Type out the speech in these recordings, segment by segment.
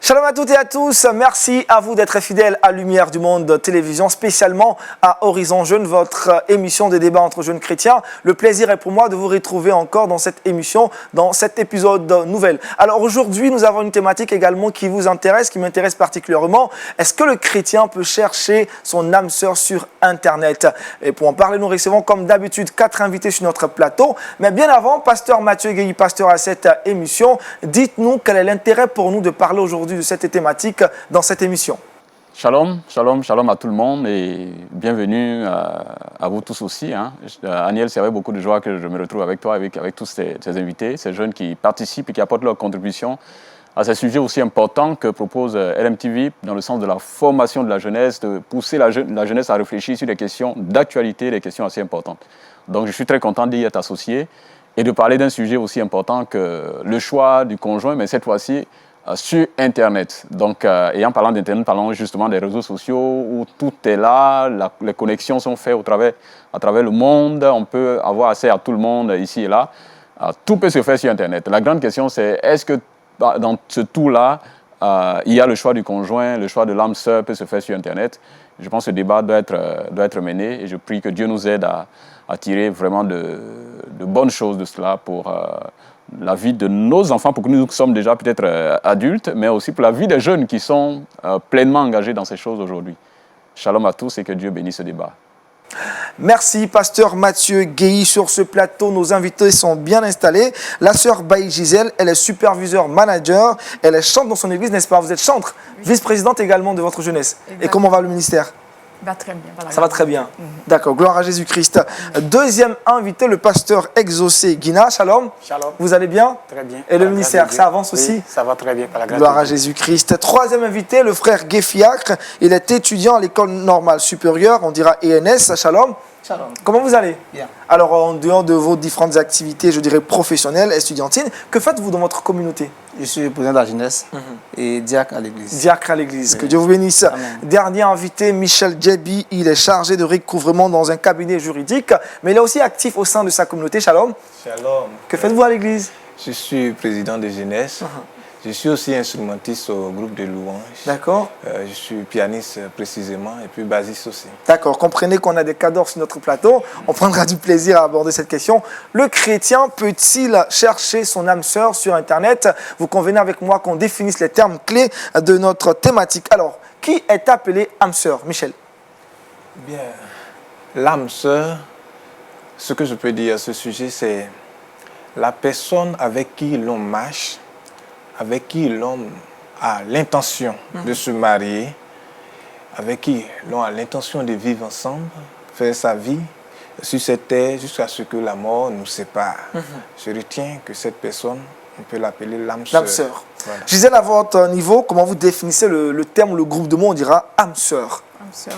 Shalom à toutes et à tous, merci à vous d'être fidèles à Lumière du Monde Télévision, spécialement à Horizon Jeune, votre émission de débat entre jeunes chrétiens. Le plaisir est pour moi de vous retrouver encore dans cette émission, dans cet épisode nouvelle. Alors aujourd'hui, nous avons une thématique également qui vous intéresse, qui m'intéresse particulièrement. Est-ce que le chrétien peut chercher son âme sœur sur Internet? Et pour en parler, nous recevons comme d'habitude 4 invités sur notre plateau. Mais bien avant, pasteur Mathieu Guéhi, pasteur à cette émission, dites-nous quel est l'intérêt pour nous de parler aujourd'hui de cette thématique dans cette émission. Shalom, shalom, shalom à tout le monde et bienvenue à vous tous aussi. Aniel, c'est avec beaucoup de joie que je me retrouve avec toi, avec tous ces invités, ces jeunes qui participent et qui apportent leur contribution à ces sujets aussi importants que propose LMTV dans le sens de la formation de la jeunesse, de pousser la jeunesse à réfléchir sur des questions d'actualité, des questions assez importantes. Donc je suis très content d'y être associé et de parler d'un sujet aussi important que le choix du conjoint, mais cette fois-ci sur Internet. Donc, et en parlant d'Internet, parlons justement des réseaux sociaux où tout est là, les connexions sont faites à travers le monde, on peut avoir accès à tout le monde ici et là. Tout peut se faire sur Internet. La grande question, c'est est-ce que dans ce tout-là, il y a le choix du conjoint, le choix de l'âme sœur peut se faire sur Internet? Je pense que ce débat doit être mené et je prie que Dieu nous aide à tirer vraiment de bonnes choses de cela pour la vie de nos enfants, pour que nous sommes déjà peut-être adultes, mais aussi pour la vie des jeunes qui sont pleinement engagés dans ces choses aujourd'hui. Shalom à tous et que Dieu bénisse ce débat. Merci, pasteur Mathieu Guéhi. Sur ce plateau, nos invités sont bien installés. La sœur Baï Gisèle, elle est superviseur manager. Elle est chante dans son église, n'est-ce pas? Vous êtes chantre, vice-présidente également de votre jeunesse. Et comment va le ministère? Va très bien. Voilà. Ça va très bien. D'accord, gloire à Jésus-Christ. Deuxième invité, le pasteur exaucé Guina. Shalom. Shalom. Vous allez bien? Très bien. Et le ministère, ça avance aussi? Oui, ça va très bien, par la grâce Gloire de à Dieu. Jésus-Christ. Troisième invité, le frère Guéfiacre. Il est étudiant à l'école normale supérieure, on dira ENS. Shalom. Shalom. Comment vous allez? Bien. Alors, en dehors de vos différentes activités, je dirais professionnelles, estudiantines, que faites-vous dans votre communauté? Je suis président de la jeunesse et diacre à l'église. Diacre à l'église. Que Dieu vous bénisse. Amen. Dernier invité, Michel Djebi. Il est chargé de recouvrement dans un cabinet juridique, mais il est aussi actif au sein de sa communauté. Shalom. Shalom. Que faites-vous à l'église? Je suis président de jeunesse. Je suis aussi instrumentiste au groupe de louanges. D'accord. Je suis pianiste précisément et puis bassiste aussi. D'accord. Comprenez qu'on a des cadors sur notre plateau. On prendra du plaisir à aborder cette question. Le chrétien peut-il chercher son âme sœur sur Internet? Vous convenez avec moi qu'on définisse les termes clés de notre thématique. Alors, qui est appelé âme sœur? Michel. Bien. L'âme sœur, ce que je peux dire à ce sujet, c'est la personne avec qui l'on marche, avec qui l'homme a l'intention de se marier, avec qui l'on a l'intention de vivre ensemble, faire sa vie sur cette terre jusqu'à ce que la mort nous sépare. Je retiens que cette personne, on peut l'appeler l'âme sœur. L'âme sœur. Voilà. Gisèle, à votre niveau, comment vous définissez le terme, le groupe de mots? On dira âme sœur. Âme sœur.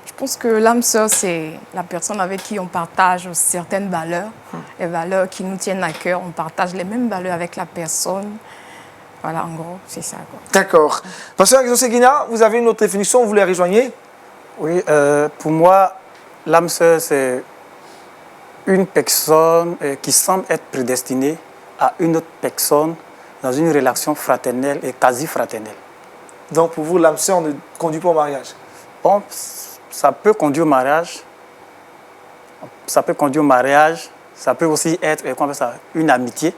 Je pense que l'âme sœur, c'est la personne avec qui on partage certaines valeurs, les valeurs qui nous tiennent à cœur. On partage les mêmes valeurs avec la personne. Voilà, en gros, c'est ça, quoi. D'accord. Pasteur Exaucé Guina, vous avez une autre définition, vous les rejoignez? Oui, pour moi, l'âme sœur, c'est une personne qui semble être prédestinée à une autre personne dans une relation fraternelle et quasi fraternelle. Donc pour vous, l'âme sœur ne conduit pas au mariage? Bon, ça peut conduire au mariage. Ça peut conduire au mariage. Ça peut aussi être, comment on appelle ça, une amitié,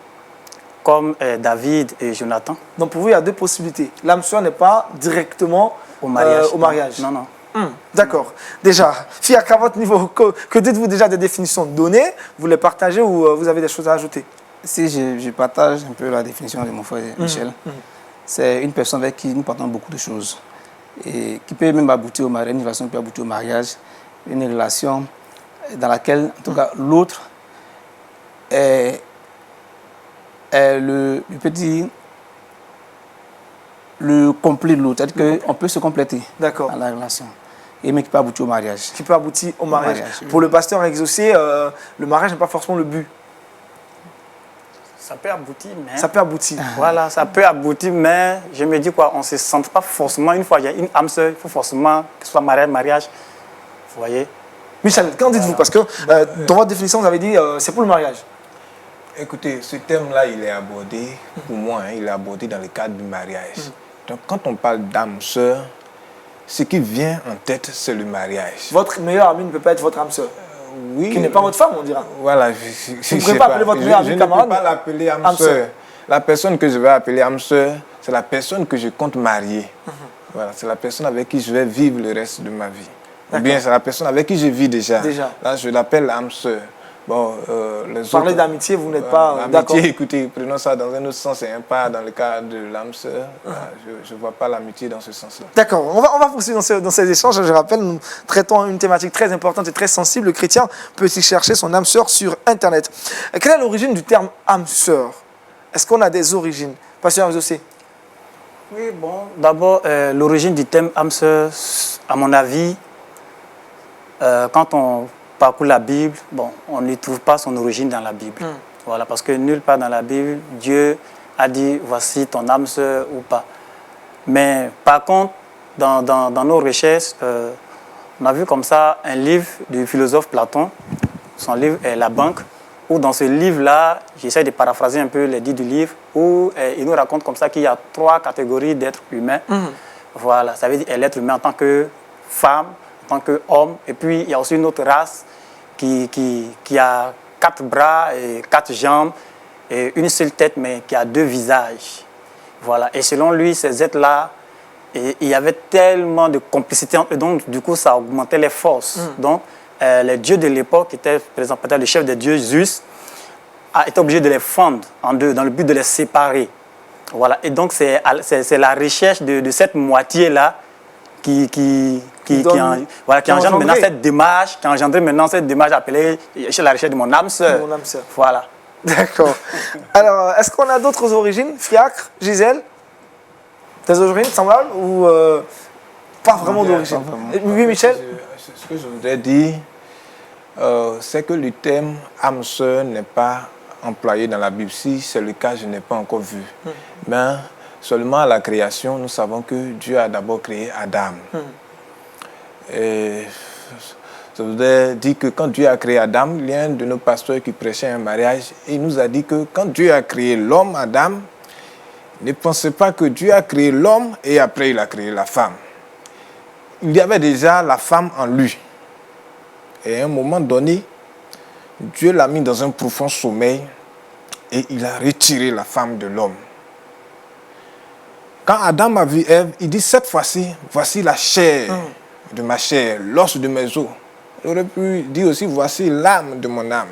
comme David et Jonathan. Donc pour vous, il y a deux possibilités. L'âme sœur n'est pas directement Au mariage. au mariage. Non, non. D'accord. Déjà, Fiacre, à votre niveau, que dites-vous déjà des définitions données? Vous les partagez ou vous avez des choses à ajouter? Si je partage un peu la définition de mon frère Michel, c'est une personne avec qui nous partons beaucoup de choses et qui peut même aboutir au mariage, une relation qui peut aboutir au mariage, une relation dans laquelle, en tout cas, l'autre est le petit, le complet de l'autre. C'est-à-dire qu'on peut se compléter D'accord. dans la relation. Et mais qui peut aboutir au mariage. Qui peut aboutir au mariage. Oui. Pour le pasteur Exaucé, le mariage n'est pas forcément le but. Ça peut aboutir, mais... Ça peut aboutir. Voilà, ça peut aboutir, mais je me dis quoi, on ne se sent pas forcément, une fois il y a une âme sœur, il faut forcément que ce soit mariage, vous voyez. Michel, qu'en dites-vous? Parce que dans votre définition, vous avez dit c'est pour le mariage. Écoutez, ce thème-là, il est abordé, pour moi, il est abordé dans le cadre du mariage. Donc quand on parle d'âme sœur, ce qui vient en tête, c'est le mariage. Votre meilleur ami ne peut pas être votre âme sœur. Oui. Qui n'est pas votre femme, on dira. Voilà. Vous ne pouvez pas appeler votre meilleur ami camarade. Je ne peux pas l'appeler âme âme sœur. sœur. La personne que je vais appeler âme sœur, c'est la personne que je compte marier. Voilà, c'est la personne avec qui je vais vivre le reste de ma vie. Ou bien c'est la personne avec qui je vis déjà. Là, je l'appelle âme sœur. Bon, Parler d'amitié, vous n'êtes pas d'accord. L'amitié, écoutez, prenons ça dans un autre sens et pas dans le cas de l'âme sœur. Je ne vois pas l'amitié dans ce sens-là. D'accord, on va poursuivre dans ces échanges. Je rappelle, nous traitons une thématique très importante et très sensible. Le chrétien peut aussi chercher son âme sœur sur Internet. Quelle est l'origine du terme âme sœur? Est-ce qu'on a des origines? Pasteur José. Oui, bon, d'abord, l'origine du thème âme sœur, à mon avis, quand on parcourt la Bible, bon, on ne trouve pas son origine dans la Bible. Voilà, parce que nulle part dans la Bible, Dieu a dit voici ton âme sœur ou pas. Mais par contre, dans nos recherches, on a vu comme ça un livre du philosophe Platon. Son livre est La Banque, où dans ce livre-là, j'essaie de paraphraser un peu les dits du livre, où il nous raconte comme ça qu'il y a 3 catégories d'êtres humains. Voilà, ça veut dire l'être humain en tant que femme, en tant qu'homme, et puis il y a aussi une autre race qui a 4 bras et 4 jambes et une seule tête, mais qui a 2 visages. Voilà. Et selon lui, ces êtres-là, il y avait tellement de complicité entre eux, donc du coup, ça augmentait les forces. Donc, les dieux de l'époque, qui étaient, par exemple, peut-être le chef des dieux, Zeus, a été obligé de les fendre en 2, dans le but de les séparer. Voilà. Et donc, c'est la recherche de cette moitié-là qui engendre maintenant cette démarche, appelée chez la recherche de mon âme sœur. Voilà. D'accord. Alors, est-ce qu'on a d'autres origines? Fiacre, Gisèle? Des origines semblables ou pas vraiment d'origine? Oui, Michel? Ce que je voudrais dire, c'est que le terme âme sœur n'est pas employé dans la Bible. Si c'est le cas, je n'ai pas encore vu. Mais seulement à la création, nous savons que Dieu a d'abord créé Adam. Et je voudrais dire que quand Dieu a créé Adam, il y a un de nos pasteurs qui prêchait un mariage et il nous a dit que quand Dieu a créé l'homme, Adam, ne pensez pas que Dieu a créé l'homme et après il a créé la femme. Il y avait déjà la femme en lui. Et à un moment donné, Dieu l'a mis dans un profond sommeil et il a retiré la femme de l'homme. Quand Adam a vu Ève, il dit cette fois-ci, voici la chair de ma chair, l'os de mes os. Il aurait pu dire aussi, voici l'âme de mon âme.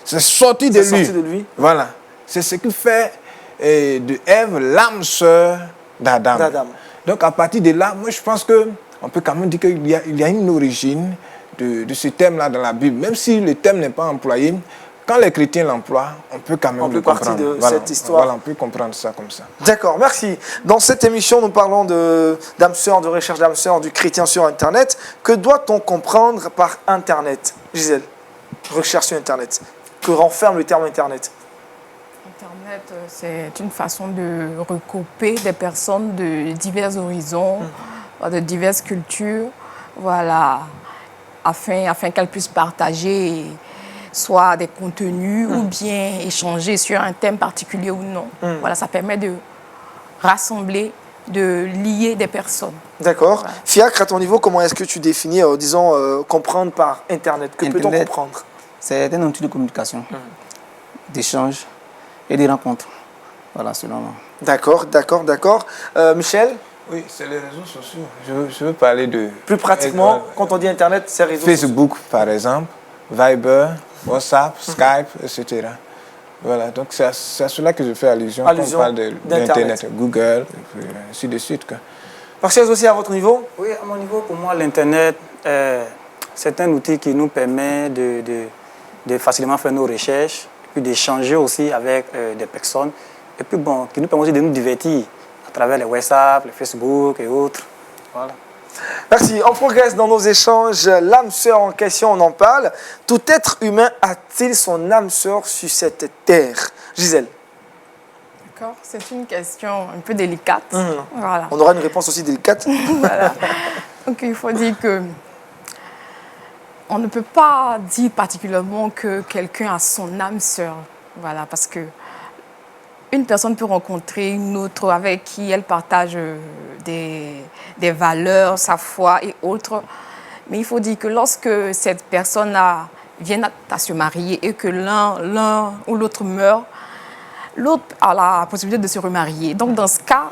C'est sorti de lui. Voilà. C'est ce qui fait de Ève l'âme sœur d'Adam. Donc à partir de là, moi je pense qu'on peut quand même dire qu'il y a une origine de ce thème-là dans la Bible. Même si le thème n'est pas employé, quand les chrétiens l'emploient, on peut quand même le comprendre. On peut partir de cette histoire. Voilà, on peut comprendre ça comme ça. D'accord, merci. Dans cette émission, nous parlons d'âme sœur, de recherche d'âme sœur, du chrétien sur Internet. Que doit-on comprendre par Internet? Gisèle, recherche sur Internet. Que renferme le terme Internet? Internet, c'est une façon de regrouper des personnes de divers horizons, de diverses cultures, voilà, afin qu'elles puissent partager soit des contenus ou bien échanger sur un thème particulier ou non. Voilà, ça permet de rassembler, de lier des personnes. D'accord. Voilà. Fiacre, à ton niveau, comment est-ce que tu définis, disons, comprendre par Internet? Que peut-on comprendre? C'est un outil de communication, d'échange et des rencontres. Voilà, selon moi. D'accord. Michel? Oui, c'est les réseaux sociaux. Je veux parler de... Plus pratiquement, quand on dit Internet, c'est réseaux sociaux. Facebook, par exemple, Viber, WhatsApp, Skype, etc. Voilà, donc c'est à cela que je fais allusion quand on parle d'Internet, Google, et ainsi de suite. Pasteur aussi, à votre niveau? Oui, à mon niveau, pour moi, l'Internet, c'est un outil qui nous permet de facilement faire nos recherches, puis d'échanger aussi avec des personnes, et puis bon, qui nous permet aussi de nous divertir à travers les WhatsApp, les Facebook et autres. Voilà. Merci. On progresse dans nos échanges. L'âme sœur en question, on en parle. Tout être humain a-t-il son âme sœur sur cette terre? Gisèle. D'accord. C'est une question un peu délicate. Voilà. On aura une réponse aussi délicate. Voilà. Donc il faut dire que on ne peut pas dire particulièrement que quelqu'un a son âme sœur. Voilà, parce que une personne peut rencontrer une autre avec qui elle partage des valeurs, sa foi et autres. Mais il faut dire que lorsque cette personne-là vient à se marier et que l'un ou l'autre meurt, l'autre a la possibilité de se remarier. Donc, dans ce cas,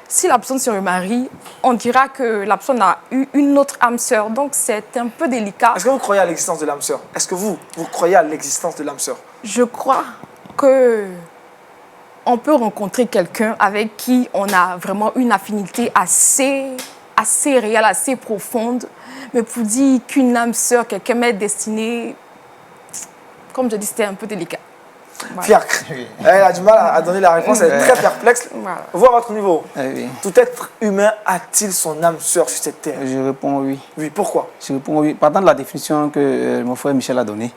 si la personne se remarie, on dira que la personne a eu une autre âme sœur. Donc, c'est un peu délicat. Est-ce que vous croyez à l'existence de l'âme sœur? Est-ce que vous croyez à l'existence de l'âme sœur? Je crois que on peut rencontrer quelqu'un avec qui on a vraiment une affinité assez réelle, assez profonde. Mais pour dire qu'une âme sœur, quelqu'un m'est destiné, comme je dis, c'était un peu délicat. Voilà. Fiacre. Elle a du mal à donner la réponse, elle est très perplexe. Voilà. Vous, à votre niveau, Oui. tout être humain a-t-il son âme sœur sur cette terre? Je réponds oui. Oui, pourquoi? Je réponds oui. Partant de la définition que mon frère Michel a donnée,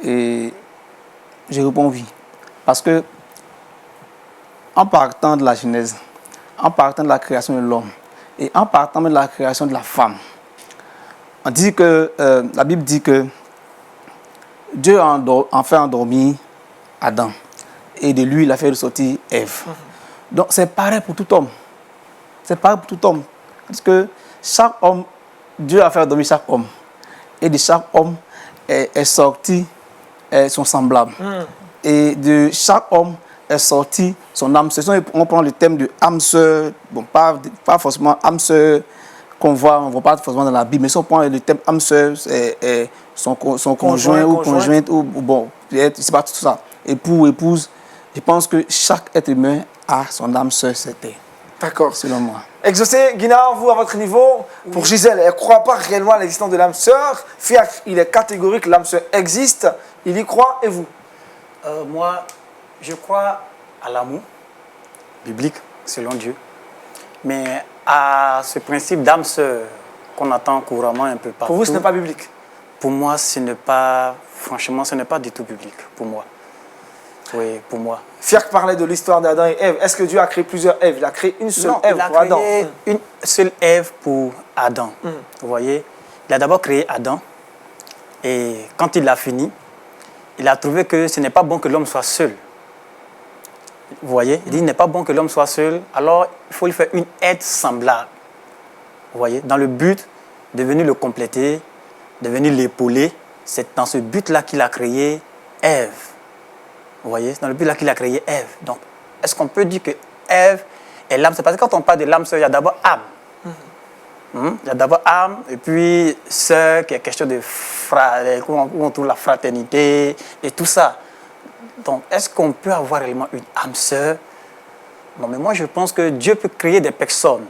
et je réponds oui. Parce que, en partant de la Genèse, en partant de la création de l'homme, et en partant de la création de la femme, on dit que, la Bible dit que Dieu a enfin endormi Adam. Et de lui, il a fait ressortir Ève. Donc, c'est pareil pour tout homme. C'est pareil pour tout homme. Parce que chaque homme, Dieu a fait dormir chaque homme. Et de chaque homme est sorti son semblable. Et de chaque homme est sorti son âme sœur. On prend le thème de âme sœur, bon, pas forcément âme sœur qu'on voit, on ne voit pas forcément dans la Bible, mais si on prend le thème âme sœur, son conjoint ou conjointe, ou bon, c'est pas tout ça. Époux, épouse, je pense que chaque être humain a son âme sœur sur terre. D'accord. Selon moi. Exaucé, Guinard, vous, à votre niveau, pour Gisèle, elle ne croit pas réellement à l'existence de l'âme sœur. Fiacre, il est catégorique, l'âme sœur existe, il y croit, et vous? Moi, je crois à l'amour biblique, selon Dieu. Mais à ce principe d'âme sœur qu'on entend couramment un peu partout. Pour vous, ce n'est pas biblique? Pour moi, ce n'est pas, franchement, ce n'est pas du tout biblique, pour moi. Oui, pour moi. Fiacre parlait de l'histoire d'Adam et Ève. Est-ce que Dieu a créé plusieurs Èves? Il a créé une seule Ève pour Adam. Il a créé une seule Ève pour Adam. Vous voyez, il a d'abord créé Adam. Et quand il a fini, il a trouvé que ce n'est pas bon que l'homme soit seul. Vous voyez, il dit, il n'est pas bon que l'homme soit seul. Alors, il faut lui faire une aide semblable. Vous voyez, dans le but de venir le compléter, de venir l'épauler. C'est dans ce but-là qu'il a créé Ève. Vous voyez, c'est dans le but-là qu'il a créé Ève. Donc, est-ce qu'on peut dire que Ève est l'âme? C'est parce que quand on parle de l'âme sœur, il y a d'abord âme. Il y a d'abord âme, et puis sœur, qui est question de où on trouve la fraternité et tout ça. Donc, est-ce qu'on peut avoir réellement une âme sœur? Non, mais moi, je pense que Dieu peut créer des personnes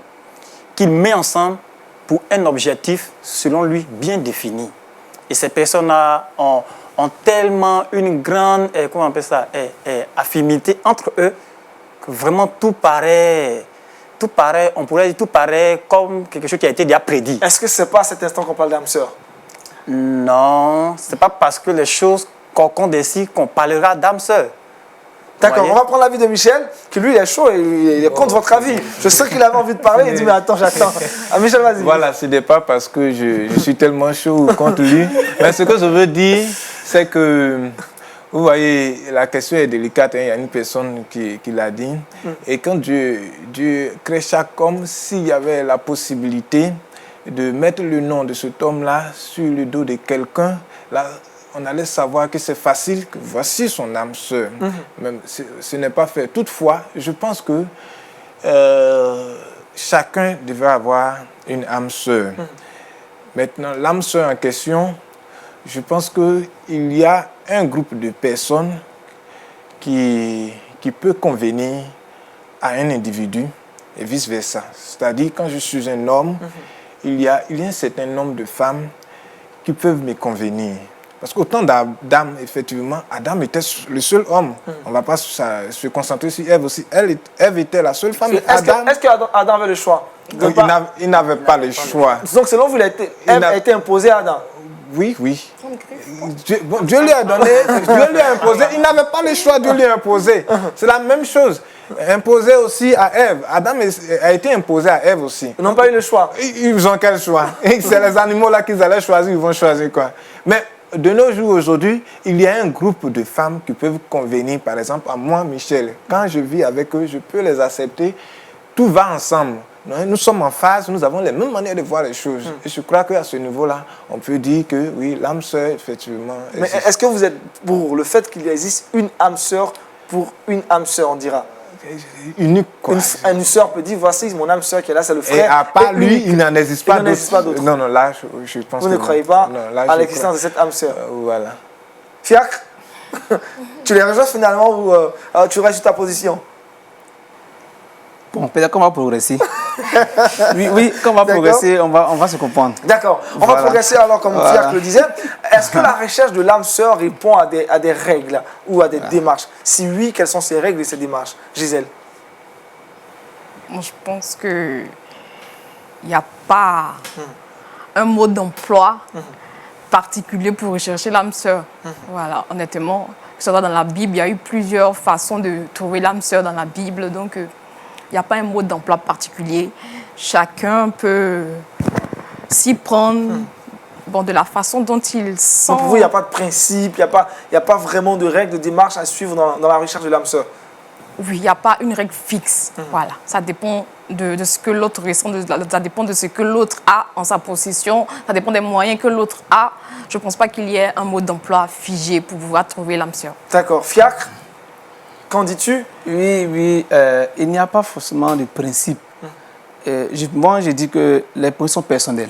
qu'il met ensemble pour un objectif, selon lui, bien défini. Et ces personnes-là ont tellement une grande, comment on appelle ça, affinité entre eux, que vraiment tout paraît, on pourrait dire tout paraît comme quelque chose qui a été déjà prédit. Est-ce que ce n'est pas à cet instant qu'on parle d'âme sœur? Non, ce n'est pas parce que les choses qu'on décide qu'on parlera d'âme sœur. D'accord, on va prendre l'avis de Michel, qui lui il est chaud et il est contre votre avis. Je sais qu'il avait envie de parler, il dit mais attends, j'attends. Ah, Michel, vas-y. Voilà, ce n'est pas parce que je suis tellement chaud contre lui. Mais ce que je veux dire, c'est que, vous voyez, la question est délicate. Il y a une personne qui l'a dit. Et quand Dieu crée chaque homme, s'il y avait la possibilité de mettre le nom de cet homme-là sur le dos de quelqu'un, là, on allait savoir que c'est facile, que voici son âme sœur. Même ce n'est pas fait. Toutefois, je pense que chacun devait avoir une âme sœur. Maintenant, l'âme sœur en question, je pense qu'il y a un groupe de personnes qui peut convenir à un individu et vice-versa. C'est-à-dire, quand je suis un homme, il y a un certain nombre de femmes qui peuvent me convenir. Parce qu'autant d'Adam, effectivement, Adam était le seul homme. On ne va pas se concentrer sur Ève aussi. Ève était la seule femme. Est-ce qu'Adam avait le choix? Il n'avait pas le choix. Donc selon vous, Ève a été imposée à Adam? Oui. Dieu lui a donné, Dieu lui a imposé. Il n'avait pas le choix, Dieu lui a imposé. C'est la même chose. Imposé aussi à Ève. Adam a été imposé à Ève aussi. Ils n'ont pas eu le choix. Ils ont quel choix? C'est les animaux là qu'ils allaient choisir, ils vont choisir quoi? Mais de nos jours aujourd'hui, il y a un groupe de femmes qui peuvent convenir, par exemple, à moi, Michel. Quand je vis avec eux, je peux les accepter. Tout va ensemble. Nous sommes en phase, nous avons les mêmes manières de voir les choses. Et je crois qu'à ce niveau-là, on peut dire que oui, l'âme sœur, effectivement. Mais est-ce que vous êtes pour le fait qu'il existe une âme sœur pour une âme sœur, on dira? Unique, quoi. Une sœur peut dire, voici mon âme sœur qui est là, c'est le frère. Et à part lui, unique. il n'en existe pas d'autres. Non, non, là, je pense Vous que ne croyez pas non, là, à je l'existence de cette âme sœur. voilà. Fiacre, tu les rejoins finalement ou tu restes sur ta position? Bon, peut-être qu'on va progresser. oui, quand on va progresser, on va se comprendre. D'accord. On va progresser alors, comme Fiacre le disait. Est-ce que la recherche de l'âme sœur répond à des règles ou à des démarches? Si oui, quelles sont ces règles et ces démarches? Gisèle? Moi, je pense qu'il n'y a pas un mode d'emploi particulier pour rechercher l'âme sœur. Voilà, honnêtement, que ce soit dans la Bible, il y a eu plusieurs façons de trouver l'âme sœur dans la Bible. Donc, il n'y a pas un mode d'emploi particulier. Chacun peut s'y prendre de la façon dont il sent. Donc pour vous, il n'y a pas de principe, il n'y a pas vraiment de règles, de démarches à suivre dans la recherche de l'âme sœur? Oui, il n'y a pas une règle fixe. Voilà, ça dépend de ce que l'autre ressent, ça dépend de ce que l'autre a en sa possession, ça dépend des moyens que l'autre a. Je ne pense pas qu'il y ait un mode d'emploi figé pour pouvoir trouver l'âme sœur. D'accord. Fiacre, qu'en dis-tu? Oui, il n'y a pas forcément de principe. Moi, je dis que les principes sont personnels.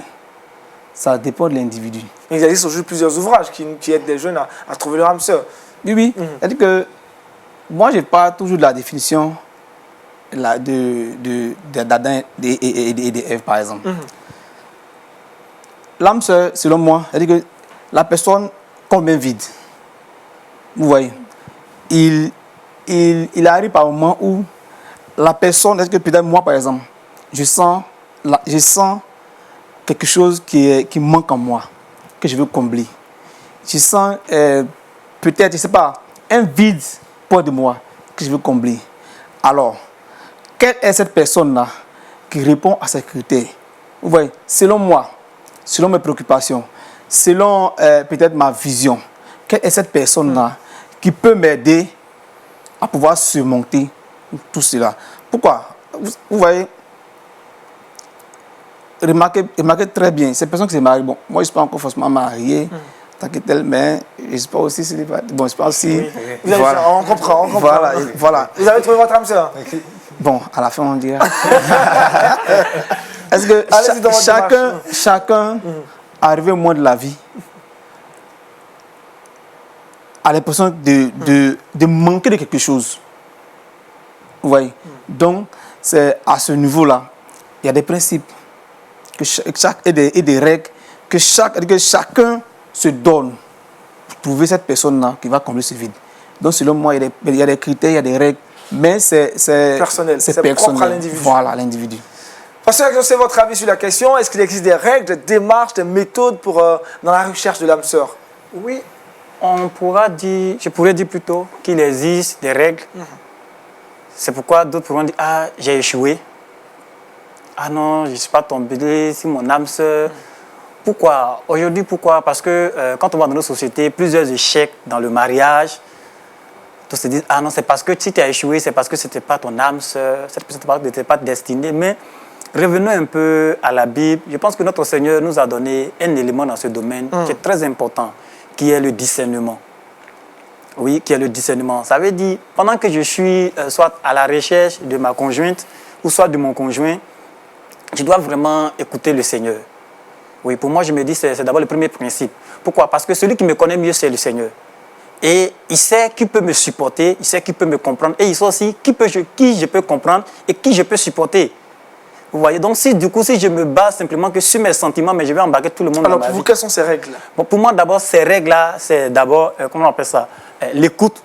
Ça dépend de l'individu. Il existe aujourd'hui plusieurs ouvrages qui aident les jeunes à trouver leur âme sœur. Oui. C'est-à-dire que moi, je parle toujours de la définition d'Adam et d'Ève, par exemple. L'âme sœur, selon moi, c'est-à-dire que la personne combien vide. Vous voyez, il arrive par un moment où la personne, est-ce que peut-être moi, par exemple, je sens quelque chose qui manque en moi, que je veux combler. Je sens peut-être, je ne sais pas, un vide près de moi que je veux combler. Alors, quelle est cette personne-là qui répond à ces critères? Vous voyez, selon moi, selon mes préoccupations, selon peut-être ma vision, quelle est cette personne-là qui peut m'aider à pouvoir surmonter tout cela? Pourquoi? Vous voyez, remarquez très bien, ces personnes qui se marient, bon, moi je ne suis pas encore forcément marié, tant que tel, mais je ne sais pas aussi si... Bon, je pense aussi... Oui. Voilà. On comprend. Voilà. Vous avez trouvé votre âme sœur? Bon, à la fin, on dira. Est-ce que chacun arrivé au moins de la vie, a l'impression de manquer de quelque chose? Vous voyez? Donc, c'est à ce niveau-là, il y a des principes et des règles que chacun se donne pour trouver cette personne-là qui va combler ce vide. Donc, selon moi, il y a des critères, il y a des règles, mais c'est personnel, c'est propre à l'individu. Voilà, l'individu. Pasteur, c'est votre avis sur la question. Est-ce qu'il existe des règles, des démarches, des méthodes dans la recherche de l'âme sœur? Oui, je pourrais dire plutôt qu'il existe des règles. C'est pourquoi d'autres pourront dire, ah, j'ai échoué. Ah non, je ne suis pas tombé, c'est mon âme sœur. Pourquoi? Aujourd'hui, pourquoi? Parce que quand on va dans nos sociétés, plusieurs échecs dans le mariage, tous se disent, ah non, c'est parce que si tu as échoué, c'est parce que ce n'était pas ton âme sœur, cette personne n'était pas destinée. Mais revenons un peu à la Bible. Je pense que notre Seigneur nous a donné un élément dans ce domaine qui est très important, qui est le discernement. Oui, qui est le discernement. Ça veut dire, pendant que je suis soit à la recherche de ma conjointe ou soit de mon conjoint, je dois vraiment écouter le Seigneur. Oui, pour moi, je me dis c'est d'abord le premier principe. Pourquoi? Parce que celui qui me connaît mieux, c'est le Seigneur. Et il sait qui peut me supporter, il sait qui peut me comprendre. Et il sait aussi qui je peux comprendre et qui je peux supporter. Vous voyez, donc si je me base simplement que sur mes sentiments, mais je vais embarquer tout le monde dans ma vie. Alors, pour vous, quelles sont ces règles? Bon, pour moi, d'abord, ces règles-là, c'est d'abord, comment on appelle ça? L'écoute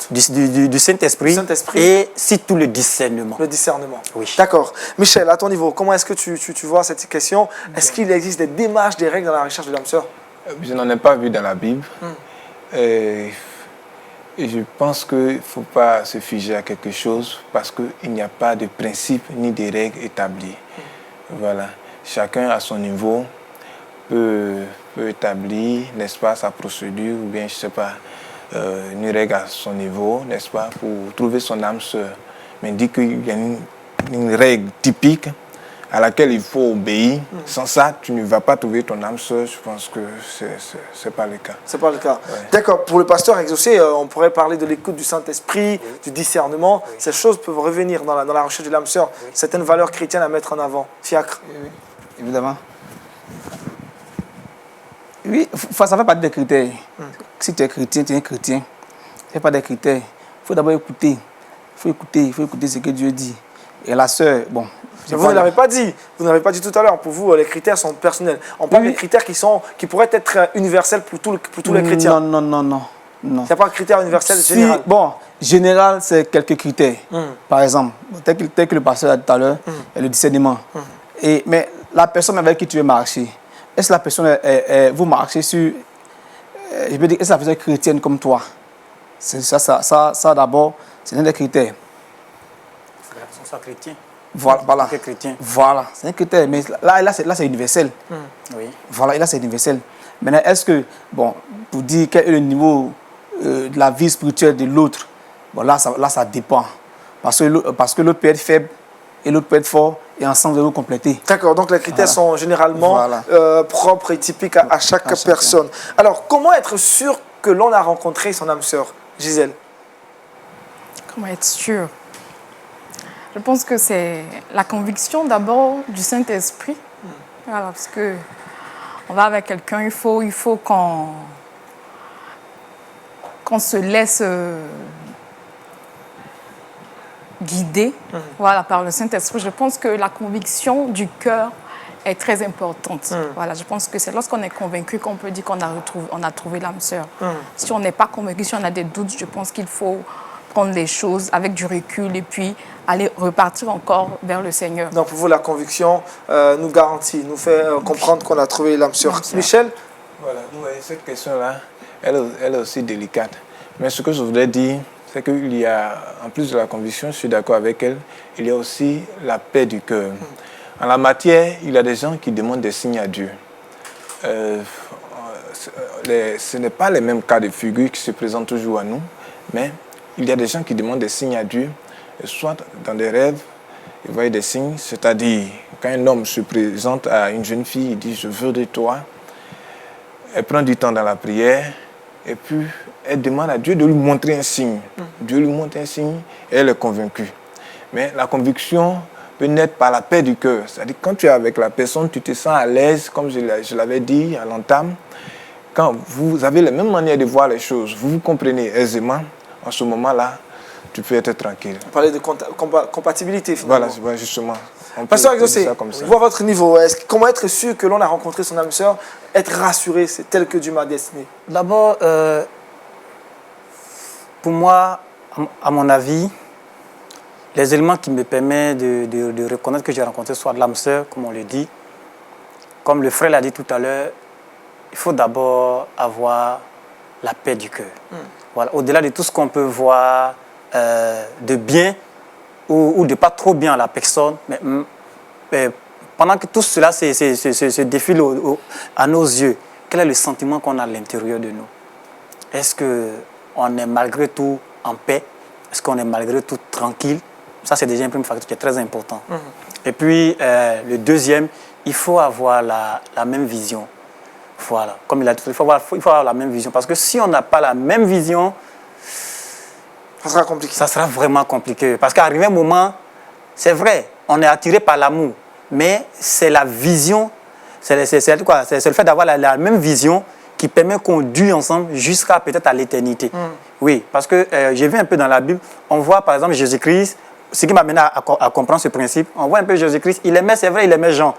du Saint-Esprit et surtout le discernement. Le discernement. Oui. D'accord. Michel, à ton niveau, comment est-ce que tu vois cette question? Est-ce qu'il existe des démarches, des règles dans la recherche de l'âme sœur? Je n'en ai pas vu dans la Bible. Et je pense qu'il ne faut pas se figer à quelque chose parce qu'il n'y a pas de principe ni de règles établies. Voilà. Chacun à son niveau peut établir, n'est-ce pas, sa procédure, ou bien, je ne sais pas, une règle à son niveau, n'est-ce pas, pour trouver son âme sœur. Mais il dit qu'il y a une règle typique à laquelle il faut obéir. Sans ça, tu ne vas pas trouver ton âme sœur. Je pense que ce n'est pas le cas. C'est pas le cas. Ouais. D'accord. Pour le pasteur exaucé, on pourrait parler de l'écoute du Saint-Esprit, du discernement. Ces choses peuvent revenir dans la recherche de l'âme sœur. Certaines valeurs chrétiennes à mettre en avant. Fiacre. Oui, évidemment. Oui, ça fait partie des critères. Si tu es chrétien, tu es un chrétien. Ça fait pas des critères. Il faut d'abord écouter. Il faut écouter ce que Dieu dit. Et la sœur, bon... Vous ne l'avez pas dit. Vous n'avez pas dit tout à l'heure. Pour vous, les critères sont personnels. On parle des critères qui pourraient être universels pour tous les chrétiens. Non. Il n'y a pas de critère universel général. Bon, général, c'est quelques critères. Par exemple, tel que le pasteur a dit tout à l'heure, le discernement. Mais la personne avec qui tu veux marcher, est-ce que la personne, vous marchez sur... je veux dire, est-ce que la personne est chrétienne comme toi? Ça d'abord, c'est un des critères. Que la personne soit chrétienne. Voilà. Chrétien. Voilà, c'est un critère. Mais là c'est universel. Oui. Voilà, et là c'est universel. Maintenant, est-ce que, bon, pour dire quel est le niveau de la vie spirituelle de l'autre, bon, là ça dépend. Parce que l'autre peut être faible et l'autre peut être fort, et ensemble, vous compléter. D'accord, donc les critères sont généralement propres et typiques à chaque personne. Alors, comment être sûr que l'on a rencontré son âme sœur, Gisèle? Comment être sûr? Je pense que c'est la conviction d'abord du Saint-Esprit. Voilà, parce que on va avec quelqu'un, il faut qu'on se laisse guider voilà, par le Saint-Esprit. Je pense que la conviction du cœur est très importante. Voilà, je pense que c'est lorsqu'on est convaincu qu'on peut dire qu'on a trouvé l'âme sœur. Si on n'est pas convaincu, si on a des doutes, je pense qu'il faut prendre les choses avec du recul et puis aller repartir encore vers le Seigneur. Donc pour vous, la conviction nous garantit, nous fait comprendre qu'on a trouvé l'âme sœur. Michel? Voilà, cette question-là, elle est aussi délicate. Mais ce que je voudrais dire, c'est qu'il y a, en plus de la conviction, je suis d'accord avec elle, il y a aussi la paix du cœur. En la matière, il y a des gens qui demandent des signes à Dieu. Ce n'est pas les mêmes cas de figure qui se présentent toujours à nous, mais il y a des gens qui demandent des signes à Dieu, soit dans des rêves, ils voient des signes, c'est-à-dire quand un homme se présente à une jeune fille, il dit « je veux de toi », elle prend du temps dans la prière, et puis elle demande à Dieu de lui montrer un signe. Dieu lui montre un signe et elle est convaincue. Mais la conviction peut naître par la paix du cœur. C'est-à-dire quand tu es avec la personne, tu te sens à l'aise, comme je l'avais dit à l'entame. Quand vous avez la même manière de voir les choses, vous vous comprenez aisément, en ce moment-là, tu peux être tranquille. On parlait de compatibilité, finalement. Voilà, justement. Pasteur Exaucé, voir votre niveau, comment être sûr que l'on a rencontré son âme sœur, être rassuré, c'est tel que Dieu m'a destiné? D'abord, pour moi, à mon avis, les éléments qui me permettent de reconnaître que j'ai rencontré soit de l'âme sœur, comme on le dit, comme le frère l'a dit tout à l'heure, il faut d'abord avoir la paix du cœur. Voilà, au-delà de tout ce qu'on peut voir de bien ou de pas trop bien à la personne, mais pendant que tout cela se défile à nos yeux, quel est le sentiment qu'on a à l'intérieur de nous? Est-ce qu'on est malgré tout en paix? Est-ce qu'on est malgré tout tranquille? Ça, c'est déjà un premier facteur qui est très important. Et puis, le deuxième, il faut avoir la même vision. Voilà, comme il a dit, il faut avoir la même vision. Parce que si on n'a pas la même vision, ça sera compliqué. Ça sera vraiment compliqué. Parce qu'à un moment, c'est vrai, on est attiré par l'amour. Mais c'est la vision, c'est le fait d'avoir la même vision qui permet qu'on dure ensemble jusqu'à peut-être à l'éternité. Oui, parce que j'ai vu un peu dans la Bible, on voit par exemple Jésus-Christ, ce qui m'a mené à comprendre ce principe, on voit un peu Jésus-Christ, il aimait, c'est vrai, il aimait Jean.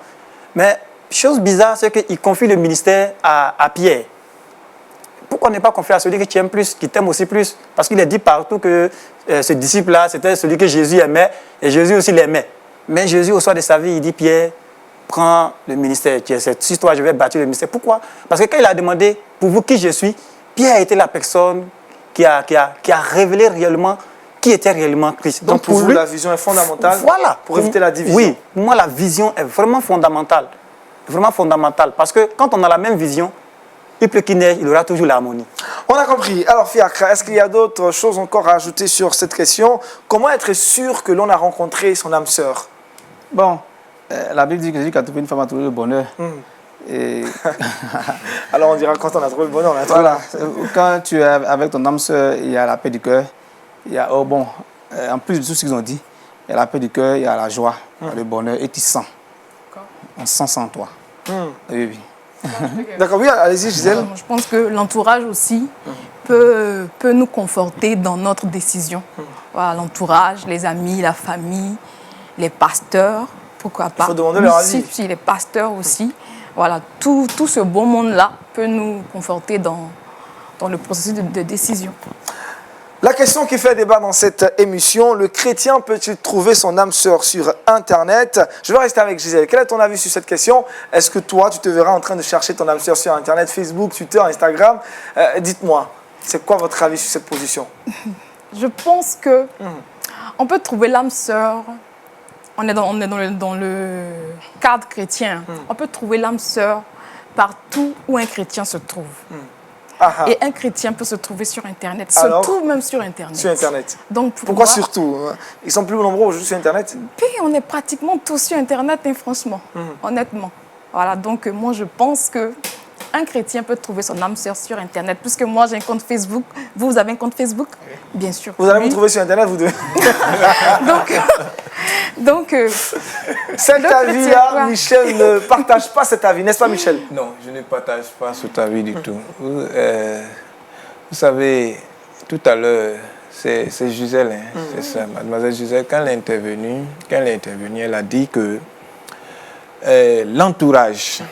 Mais chose bizarre, c'est qu'il confie le ministère à Pierre. Pourquoi ne pas confier à celui que tu aimes plus, qui t'aime aussi plus? Parce qu'il est dit partout que ce disciple-là, c'était celui que Jésus aimait, et Jésus aussi l'aimait. Mais Jésus, au soir de sa vie, il dit, Pierre, prends le ministère. Si toi, je vais bâtir le ministère. Pourquoi? Parce que quand il a demandé, pour vous, qui je suis, Pierre a été la personne qui a révélé réellement qui était réellement Christ. Donc pour vous, la vision est fondamentale pour éviter la division. Oui, pour moi, la vision est vraiment fondamentale. vraiment fondamental. Parce que quand on a la même vision, il pleut qu'il neige, il aura toujours l'harmonie. On a compris. Alors, Fiacre, est-ce qu'il y a d'autres choses encore à ajouter sur cette question? Comment être sûr que l'on a rencontré son âme sœur? Bon, la Bible dit que Jésus a trouvé une femme a trouvé le bonheur. Et Alors, on dira quand on a trouvé le bonheur, on a trouvé. voilà, quand tu es avec ton âme sœur, il y a la paix du cœur. Il y a, en plus de tout ce qu'ils ont dit, il y a la paix du cœur, il y a la joie, le bonheur, et tu sens. On sent sans toi. Oui, oui. D'accord, oui, allez-y, Gisèle. Je pense que l'entourage aussi peut nous conforter dans notre décision. Voilà, l'entourage, les amis, la famille, les pasteurs, pourquoi pas. Il faut demander leur avis. Si, les pasteurs aussi. Voilà, tout ce beau monde-là peut nous conforter dans le processus de décision. La question qui fait débat dans cette émission, le chrétien peut-il trouver son âme sœur sur Internet? Je vais rester avec Gisèle. Quel est ton avis sur cette question? Est-ce que toi, tu te verras en train de chercher ton âme sœur sur Internet, Facebook, Twitter, Instagram? Dites-moi, c'est quoi votre avis sur cette position? Je pense que on peut trouver l'âme sœur. On est dans le cadre chrétien. On peut trouver l'âme sœur partout où un chrétien se trouve. Et un chrétien peut se trouver sur Internet. Alors, se trouve même sur Internet. Sur Internet. Donc Pourquoi surtout? Ils sont plus nombreux aujourd'hui sur Internet? Puis on est pratiquement tous sur Internet, hein, franchement, honnêtement. Voilà, donc moi je pense que un chrétien peut trouver son âme sœur sur Internet. Puisque moi j'ai un compte Facebook. Vous avez un compte Facebook? Bien sûr. Vous allez Oui. vous trouver sur Internet, vous deux. Donc Cet le avis-là, chrétien, Michel ne partage pas cet avis, n'est-ce pas, Michel? Non, je ne partage pas cet avis du tout. Vous savez, tout à l'heure, c'est Gisèle, hein, c'est ça, mademoiselle Gisèle, quand elle est intervenue, elle a dit que l'entourage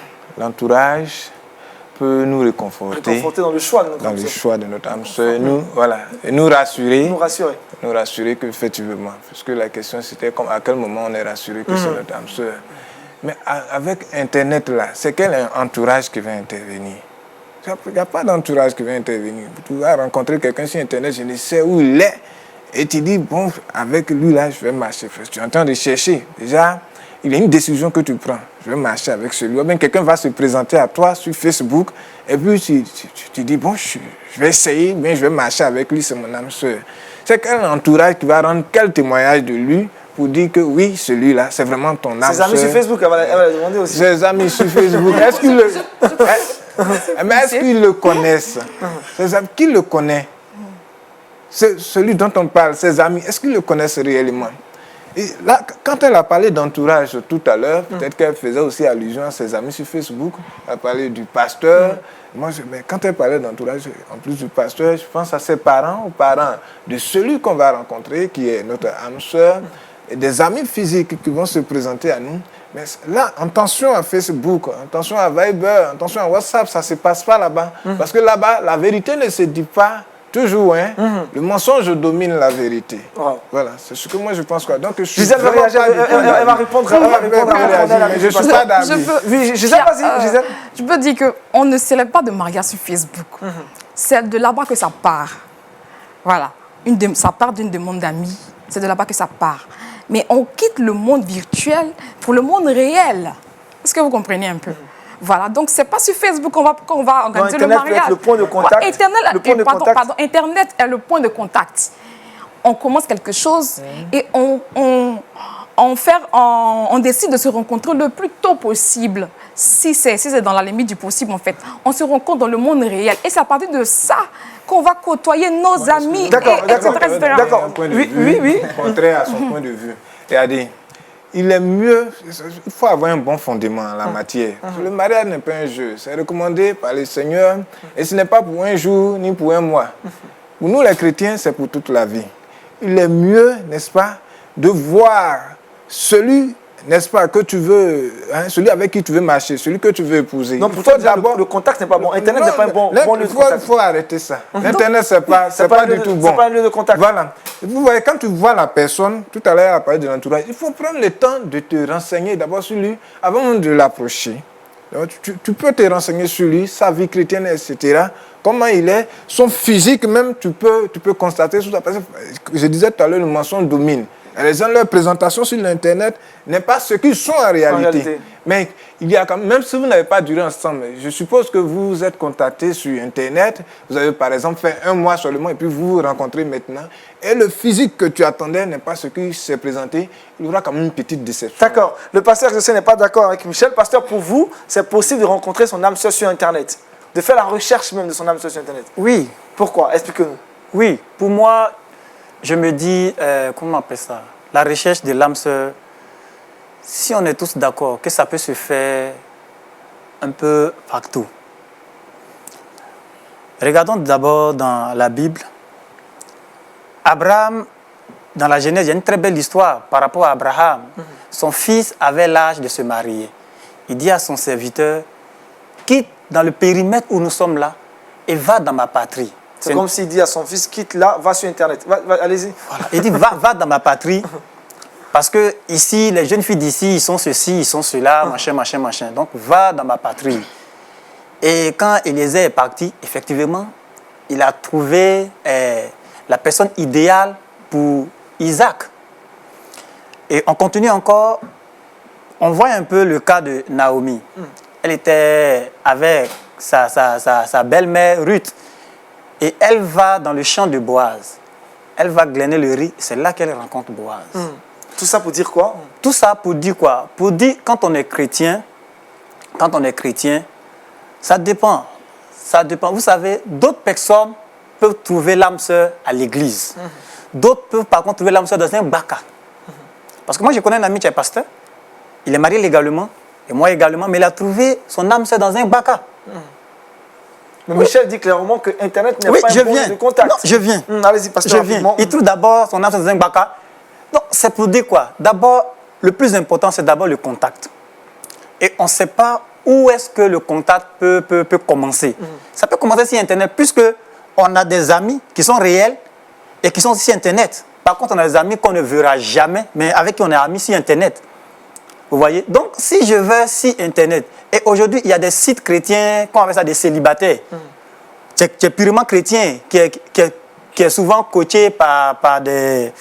peut nous réconforter Dans le choix de notre âme sœur. choix de notre âme sœur, nous rassurer. Nous rassurer. Que effectivement, parce que la question c'était à quel moment on est rassuré que c'est notre âme sœur. Mais avec Internet là, c'est quel entourage qui va intervenir? Il n'y a pas d'entourage qui va intervenir. Tu vas rencontrer quelqu'un sur Internet, je ne sais où il est, et tu dis, bon, avec lui là, je vais marcher. Tu es en train de chercher. Déjà, il y a une décision que tu prends. Je vais marcher avec celui-là. Ou bien quelqu'un va se présenter à toi sur Facebook, et puis tu dis, bon, je vais essayer, mais je vais marcher avec lui, c'est mon âme sœur. C'est quel entourage qui va rendre quel témoignage de lui pour dire que oui, celui-là, c'est vraiment ton âme sœur. Ses amis sur Facebook, elle va les demander aussi. Ses amis sur Facebook, est-ce qu'ils le connaissent? Ses amis, qui le connaît? C'est celui dont on parle, ses amis, est-ce qu'ils le connaissent réellement? Et là, quand elle a parlé d'entourage tout à l'heure, peut-être qu'elle faisait aussi allusion à ses amis sur Facebook. Elle a parlé du pasteur. Mais quand elle parlait d'entourage, en plus du pasteur, je pense à ses parents, aux parents de celui qu'on va rencontrer, qui est notre âme sœur, et des amis physiques qui vont se présenter à nous. Mais là, attention à Facebook, attention à Viber, attention à WhatsApp, ça ne se passe pas là-bas. Parce que là-bas, la vérité ne se dit pas toujours, hein. Le mensonge domine la vérité. Voilà, c'est ce que moi je pense. Donc, Gisèle va réagir, elle va répondre. Mais je ne suis pas d'avis. Gisèle, vas-y, Gisèle. Je peux dire qu'on ne célèbre pas de mariage sur Facebook. C'est de là-bas que ça part. Voilà. Ça part d'une demande d'amis. C'est de là-bas que ça part. Mais on quitte le monde virtuel pour le monde réel. Est-ce que vous comprenez un peu? Voilà, donc c'est pas sur Facebook qu'on va organiser le mariage. Le point de contact. Internet est le point de contact. On commence quelque chose et on décide de se rencontrer le plus tôt possible. Si c'est dans la limite du possible, en fait. On se rencontre dans le monde réel. Et c'est à partir de ça qu'on va côtoyer nos amis. D'accord. Oui. Contraire à son point de vue. Regardez. Il est mieux, il faut avoir un bon fondement en la matière. Le mariage n'est pas un jeu, c'est recommandé par le Seigneur et ce n'est pas pour un jour ni pour un mois. Pour nous les chrétiens, c'est pour toute la vie. Il est mieux, n'est-ce pas, de voir celui, n'est-ce pas, que tu veux, celui avec qui tu veux marcher, celui que tu veux épouser. Donc pour toi, d'abord, le contact n'est pas bon. Internet n'est pas un bon lieu de contact. Il faut arrêter ça. Internet, c'est pas du tout bon. C'est pas un lieu de contact. Voilà. Vous voyez, quand tu vois la personne, tout à l'heure, elle a parlé de l'entourage, il faut prendre le temps de te renseigner d'abord sur lui avant de l'approcher. Tu peux te renseigner sur lui, sa vie chrétienne, etc. Comment il est, son physique même, tu peux constater. Je disais tout à l'heure, le mensonge domine. Les gens, leur présentation sur l'Internet n'est pas ce qu'ils sont en réalité. Mais il y a quand même, même si vous n'avez pas duré ensemble, je suppose que vous vous êtes contactés sur Internet, vous avez par exemple fait 1 mois seulement et puis vous vous rencontrez maintenant. Et le physique que tu attendais n'est pas ce qui s'est présenté, il y aura quand même une petite déception. D'accord. Le pasteur, je sais, n'est pas d'accord avec Michel. Pasteur, pour vous, c'est possible de rencontrer son âme sœur sur Internet, de faire la recherche même de son âme sœur sur Internet. Oui, Pourquoi? Expliquez-nous. oui. Pour moi, je me dis, comment on appelle ça? La recherche de l'âme sœur, si on est tous d'accord que ça peut se faire un peu partout. Regardons d'abord dans la Bible. Abraham, dans la Genèse, il y a une très belle histoire par rapport à Abraham. Son fils avait l'âge de se marier. Il dit à son serviteur, quitte dans le périmètre où nous sommes là et va dans ma patrie. C'est comme s'il dit à son fils, quitte là, va sur Internet. Allez-y. Voilà. Il dit, va dans ma patrie. Parce que ici, les jeunes filles d'ici, ils sont ceci, ils sont cela, machin, machin, machin. Donc, va dans ma patrie. Et quand Élisée est parti, effectivement, il a trouvé la personne idéale pour Isaac. Et on continue encore, on voit un peu le cas de Naomi. Elle était avec sa belle-mère Ruth. Et elle va dans le champ de Boaz. Elle va glaner le riz, c'est là qu'elle rencontre Boaz. Tout ça pour dire quoi? Tout ça pour dire quoi? Pour dire quand on est chrétien, ça dépend. Ça dépend. Vous savez, d'autres personnes peuvent trouver l'âme sœur à l'église. D'autres peuvent par contre trouver l'âme sœur dans un baka. Parce que moi je connais un ami qui est pasteur. Il est marié légalement, et moi également, mais il a trouvé son âme sœur dans un baka. Mais Michel dit clairement que Internet n'est Oui, pas je un point viens. de contact. Non, je viens. Allez-y, pasteur. Je viens. rapidement. Il trouve d'abord son âme dans un baka. Non, c'est pour dire quoi? D'abord, le plus important, c'est d'abord le contact. Et on ne sait pas où est-ce que le contact peut commencer. Ça peut commencer sur Internet, puisque on a des amis qui sont réels et qui sont sur Internet. Par contre, on a des amis qu'on ne verra jamais, mais avec qui on est amis sur Internet. Vous voyez? Donc, si je vais sur Internet, et aujourd'hui, il y a des sites chrétiens, qu'on appelle ça des célibataires, qui est purement chrétien, qui est souvent coaché par des...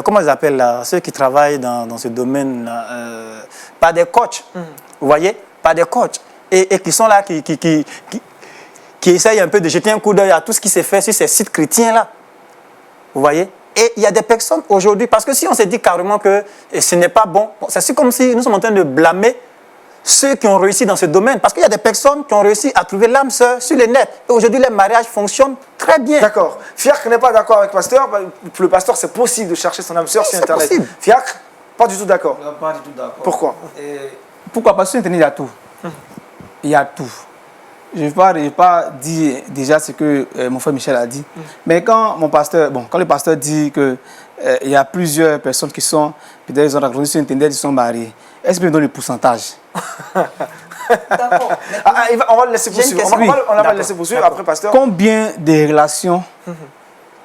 comment ils appellent là, ceux qui travaillent dans ce domaine, par des coachs. Vous voyez? Par des coachs. Et qui sont là, qui essayent un peu de jeter un coup d'œil à tout ce qui s'est fait sur ces sites chrétiens-là. Vous voyez? Et il y a des personnes aujourd'hui, parce que si on se dit carrément que ce n'est pas bon, c'est comme si nous sommes en train de blâmer ceux qui ont réussi dans ce domaine. Parce qu'il y a des personnes qui ont réussi à trouver l'âme sœur sur le net. Et aujourd'hui, les mariages fonctionnent très bien. D'accord. Fiacre n'est pas d'accord avec le pasteur. Pour le pasteur, c'est possible de chercher son âme sœur sur Internet. Possible. Fiacre, pas du tout d'accord. Pas du tout d'accord. Pourquoi? Pourquoi? Parce que sur Internet, il y a tout. Il y a tout. Je ne vais pas dire déjà ce que mon frère Michel a dit. Mais quand le pasteur dit qu'il y a plusieurs personnes qui sont, peut-être ils ont rencontré sur Internet, ils sont mariés, est-ce qu'il me donne le pourcentage? D'accord. On va le laisser poursuivre. On va le laisser poursuivre après, pasteur. Combien de relations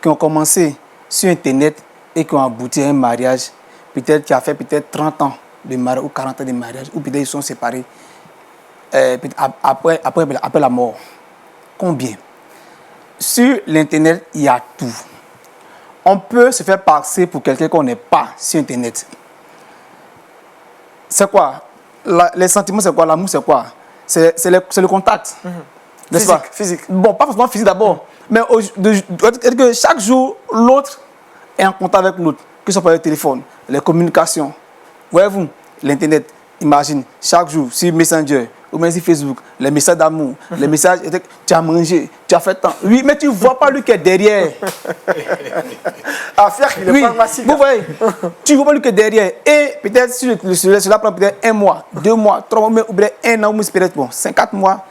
qui ont commencé sur Internet et qui ont abouti à un mariage, peut-être qui a fait peut-être 30 ans de mariage ou 40 ans de mariage, ou peut-être ils sont séparés après la mort. Combien? Sur l'Internet, il y a tout. On peut se faire passer pour quelqu'un qu'on n'est pas sur Internet. C'est quoi? Les sentiments, c'est quoi? L'amour, c'est quoi? C'est le contact. N'est-ce pas? Physique. Bon, pas forcément physique d'abord, mais que chaque jour, l'autre est en contact avec l'autre, que ce soit par le téléphone, les communications. Voyez-vous, l'Internet, imagine, chaque jour, sur Messenger, ou même sur Facebook, les messages d'amour, les messages, tu as mangé, tu as fait tant. Oui, mais tu ne vois pas lui qui est derrière. Fiacre, il est pharmacien. Vous voyez, tu ne vois pas lui qui est derrière. Et peut-être, si cela prend peut-être 1 mois, 2 mois, 3 mois, ou peut-être 1 an, ou peut-être 5-4 mois,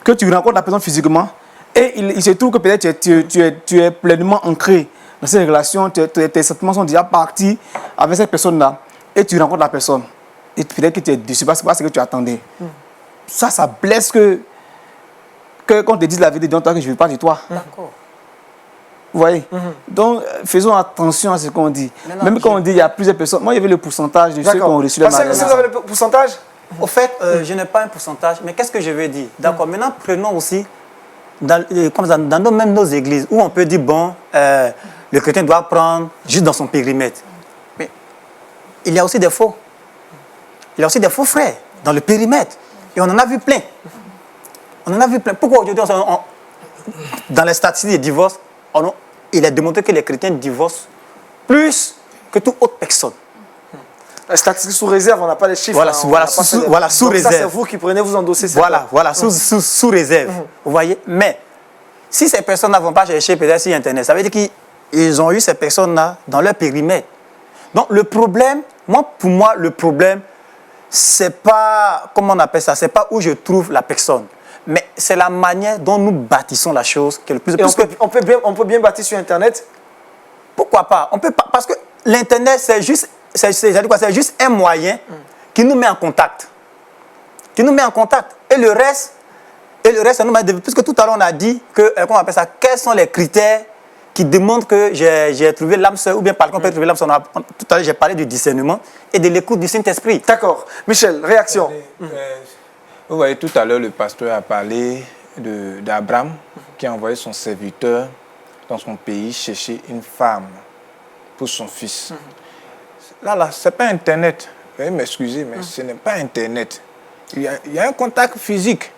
que tu rencontres la personne physiquement, et il se trouve que peut-être tu es pleinement ancré dans cette relation, tes sentiments sont déjà partis avec cette personne-là, et tu rencontres la personne. Et peut-être que tu es déçu, parce que c'est ce que tu attendais. Ça blesse que quand on te dise la vérité, donc que je ne veux pas de toi. D'accord. Vous voyez? Donc, faisons attention à ce qu'on dit. Même quand on dit qu'il y a plusieurs personnes, moi, il y avait le pourcentage de ceux qui ont reçu le mariage. Vous avez le pourcentage? Au fait, je n'ai pas un pourcentage, mais qu'est-ce que je veux dire? D'accord, maintenant prenons aussi, dans nos églises, où on peut dire, bon, le chrétien doit prendre juste dans son périmètre. Mais il y a aussi des faux. Il y a aussi des faux frères dans le périmètre. Et on en a vu plein. On en a vu plein. Pourquoi aujourd'hui, dans les statistiques de divorce, il est démontré que les chrétiens divorcent plus que toute autre personne. La statistique sous réserve, on n'a pas les chiffres. Voilà, hein, voilà, on n'a pas sous, fait les- voilà, sous Donc réserve. Ça, c'est vous qui prenez, vous endossez cette Voilà, sous réserve. Vous voyez? Mais si ces personnes ne vont pas chercher peut-être sur Internet, ça veut dire qu'ils ont eu ces personnes-là dans leur périmètre. Donc le problème, pour moi, le problème, c'est pas, comment on appelle ça, c'est pas où je trouve la personne, mais c'est la manière dont nous bâtissons la chose qui est le plus. Et on peut bien bâtir sur Internet. Pourquoi pas? On peut pas, parce que l'Internet, c'est juste un moyen qui nous met en contact. Qui nous met en contact. Et le reste, ça nous met, puisque tout à l'heure on a dit que, comment on appelle ça, quels sont les critères qui démontrent que j'ai trouvé l'âme sœur, ou bien par contre, on peut trouver l'âme sœur. Tout à l'heure, j'ai parlé du discernement et de l'écoute du Saint-Esprit. D'accord. Michel, réaction. Vous voyez, tout à l'heure, le pasteur a parlé d'Abraham qui a envoyé son serviteur dans son pays chercher une femme pour son fils. Là, ce n'est pas Internet. Veuillez m'excuser, mais ce n'est pas Internet. Il y a un contact physique.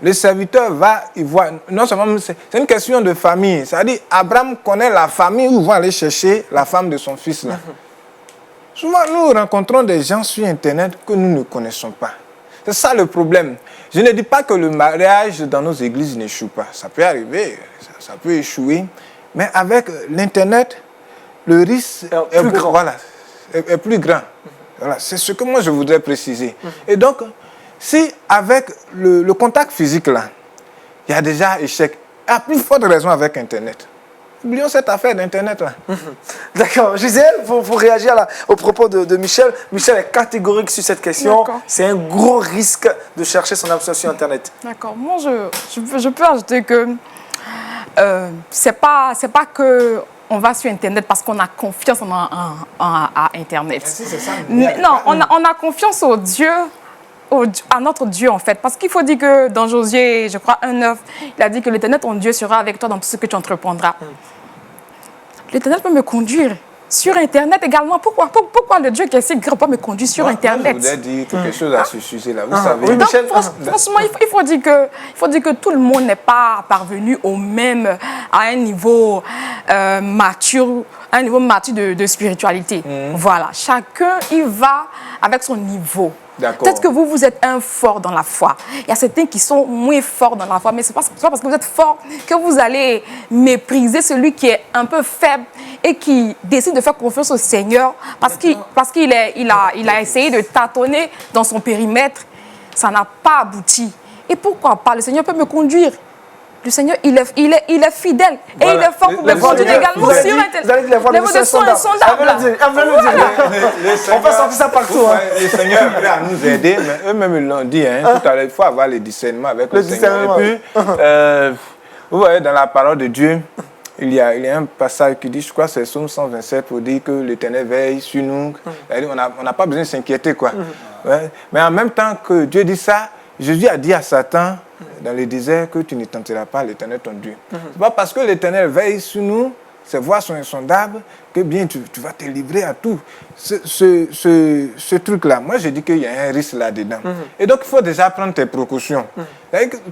Le serviteur va, il voit, non seulement, c'est une question de famille. C'est-à-dire, Abraham connaît la famille où il va aller chercher la femme de son fils. Là. Souvent, nous rencontrons des gens sur Internet que nous ne connaissons pas. C'est ça le problème. Je ne dis pas que le mariage dans nos églises n'échoue pas. Ça peut arriver, ça peut échouer. Mais avec l'Internet, le risque est plus grand. Voilà, est plus grand. Voilà, c'est ce que moi je voudrais préciser. Et donc, si avec le contact physique là, il y a déjà échec, il y a plus forte raison avec Internet. Oublions cette affaire d'Internet là. D'accord. Gisèle, pour réagir au propos de Michel, Michel est catégorique sur cette question. D'accord. C'est un gros risque de chercher son âme sœur sur Internet. D'accord. Moi, je peux ajouter que c'est pas que on va sur Internet parce qu'on a confiance à Internet. Si, c'est ça. Non, on a confiance au Dieu, à notre Dieu en fait. Parce qu'il faut dire que dans Josué, je crois 1:9, il a dit que l'Éternel, ton Dieu, sera avec toi dans tout ce que tu entreprendras. L'Éternel peut me conduire sur Internet également. Pourquoi le Dieu qui est si grand peut me conduire sur Internet? Moi, je voudrais dire quelque chose à ce sujet-là. Vous savez, oui, Donc, Michel, franchement, il faut dire que tout le monde n'est pas parvenu à un niveau mature, de spiritualité. Voilà, chacun il va avec son niveau. D'accord. Peut-être que vous êtes un fort dans la foi. Il y a certains qui sont moins forts dans la foi, mais ce n'est pas parce que vous êtes fort que vous allez mépriser celui qui est un peu faible et qui décide de faire confiance au Seigneur parce qu'il a essayé de tâtonner dans son périmètre. Ça n'a pas abouti. Et pourquoi pas? Le Seigneur peut me conduire. Le Seigneur, il est fidèle. Et il est fort pour me conduire également sur Internet. Vous allez dire les voix sont insondables. On peut sortir ça partout. Hein. Le Seigneur est prêt à nous aider, mais eux-mêmes ils l'ont dit. Hein, tout à l'heure, il faut avoir le discernement avec le Seigneur. Et puis, vous voyez, dans la parole de Dieu, il y a un passage qui dit, je crois que c'est Psaume 127, pour dire que l'Éternel veille sur nous. On n'a pas besoin de s'inquiéter, quoi. Ouais. Mais en même temps que Dieu dit ça, Jésus a dit à Satan, dans le désert, que tu ne tenteras pas l'Éternel ton Dieu. C'est pas parce que l'Éternel veille sur nous, ses voies sont insondables, que bien tu vas te livrer à tout. Ce truc-là, moi je dis qu'il y a un risque là-dedans. Et donc il faut déjà prendre tes précautions.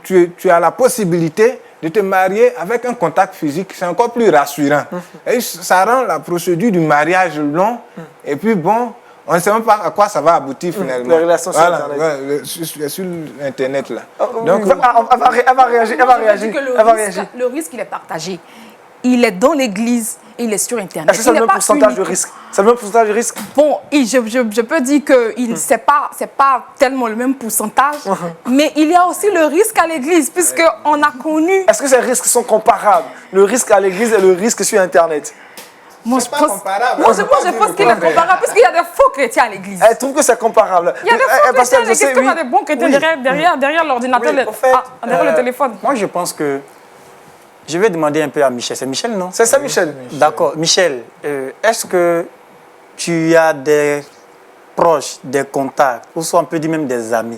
Tu as la possibilité de te marier avec un contact physique, c'est encore plus rassurant. Et ça rend la procédure du mariage long, et puis bon, on ne sait même pas à quoi ça va aboutir finalement. Les relations sur Internet. Sur Internet là. Donc, elle va réagir. Le risque, il est partagé. Il est dans l'église et il est sur Internet. Est-ce que c'est le même pourcentage de risque? C'est le même pourcentage de risque? Bon, je peux dire que ce n'est pas tellement le même pourcentage, mais il y a aussi le risque à l'église, puisqu'on a connu... Est-ce que ces risques sont comparables? Le risque à l'église et le risque sur Internet? Moi, je pense qu'il est comparable, puisqu'il y a des faux chrétiens à l'église. Elle trouve que c'est comparable. Il y a des faux chrétiens à l'église, comme il y a des bons chrétiens derrière l'ordinateur, derrière le téléphone. Moi, je pense que... Je vais demander un peu à Michel. C'est Michel, non? C'est ça, Michel. D'accord. Michel, est-ce que tu as des proches, des contacts, ou soit on peut dire même des amis,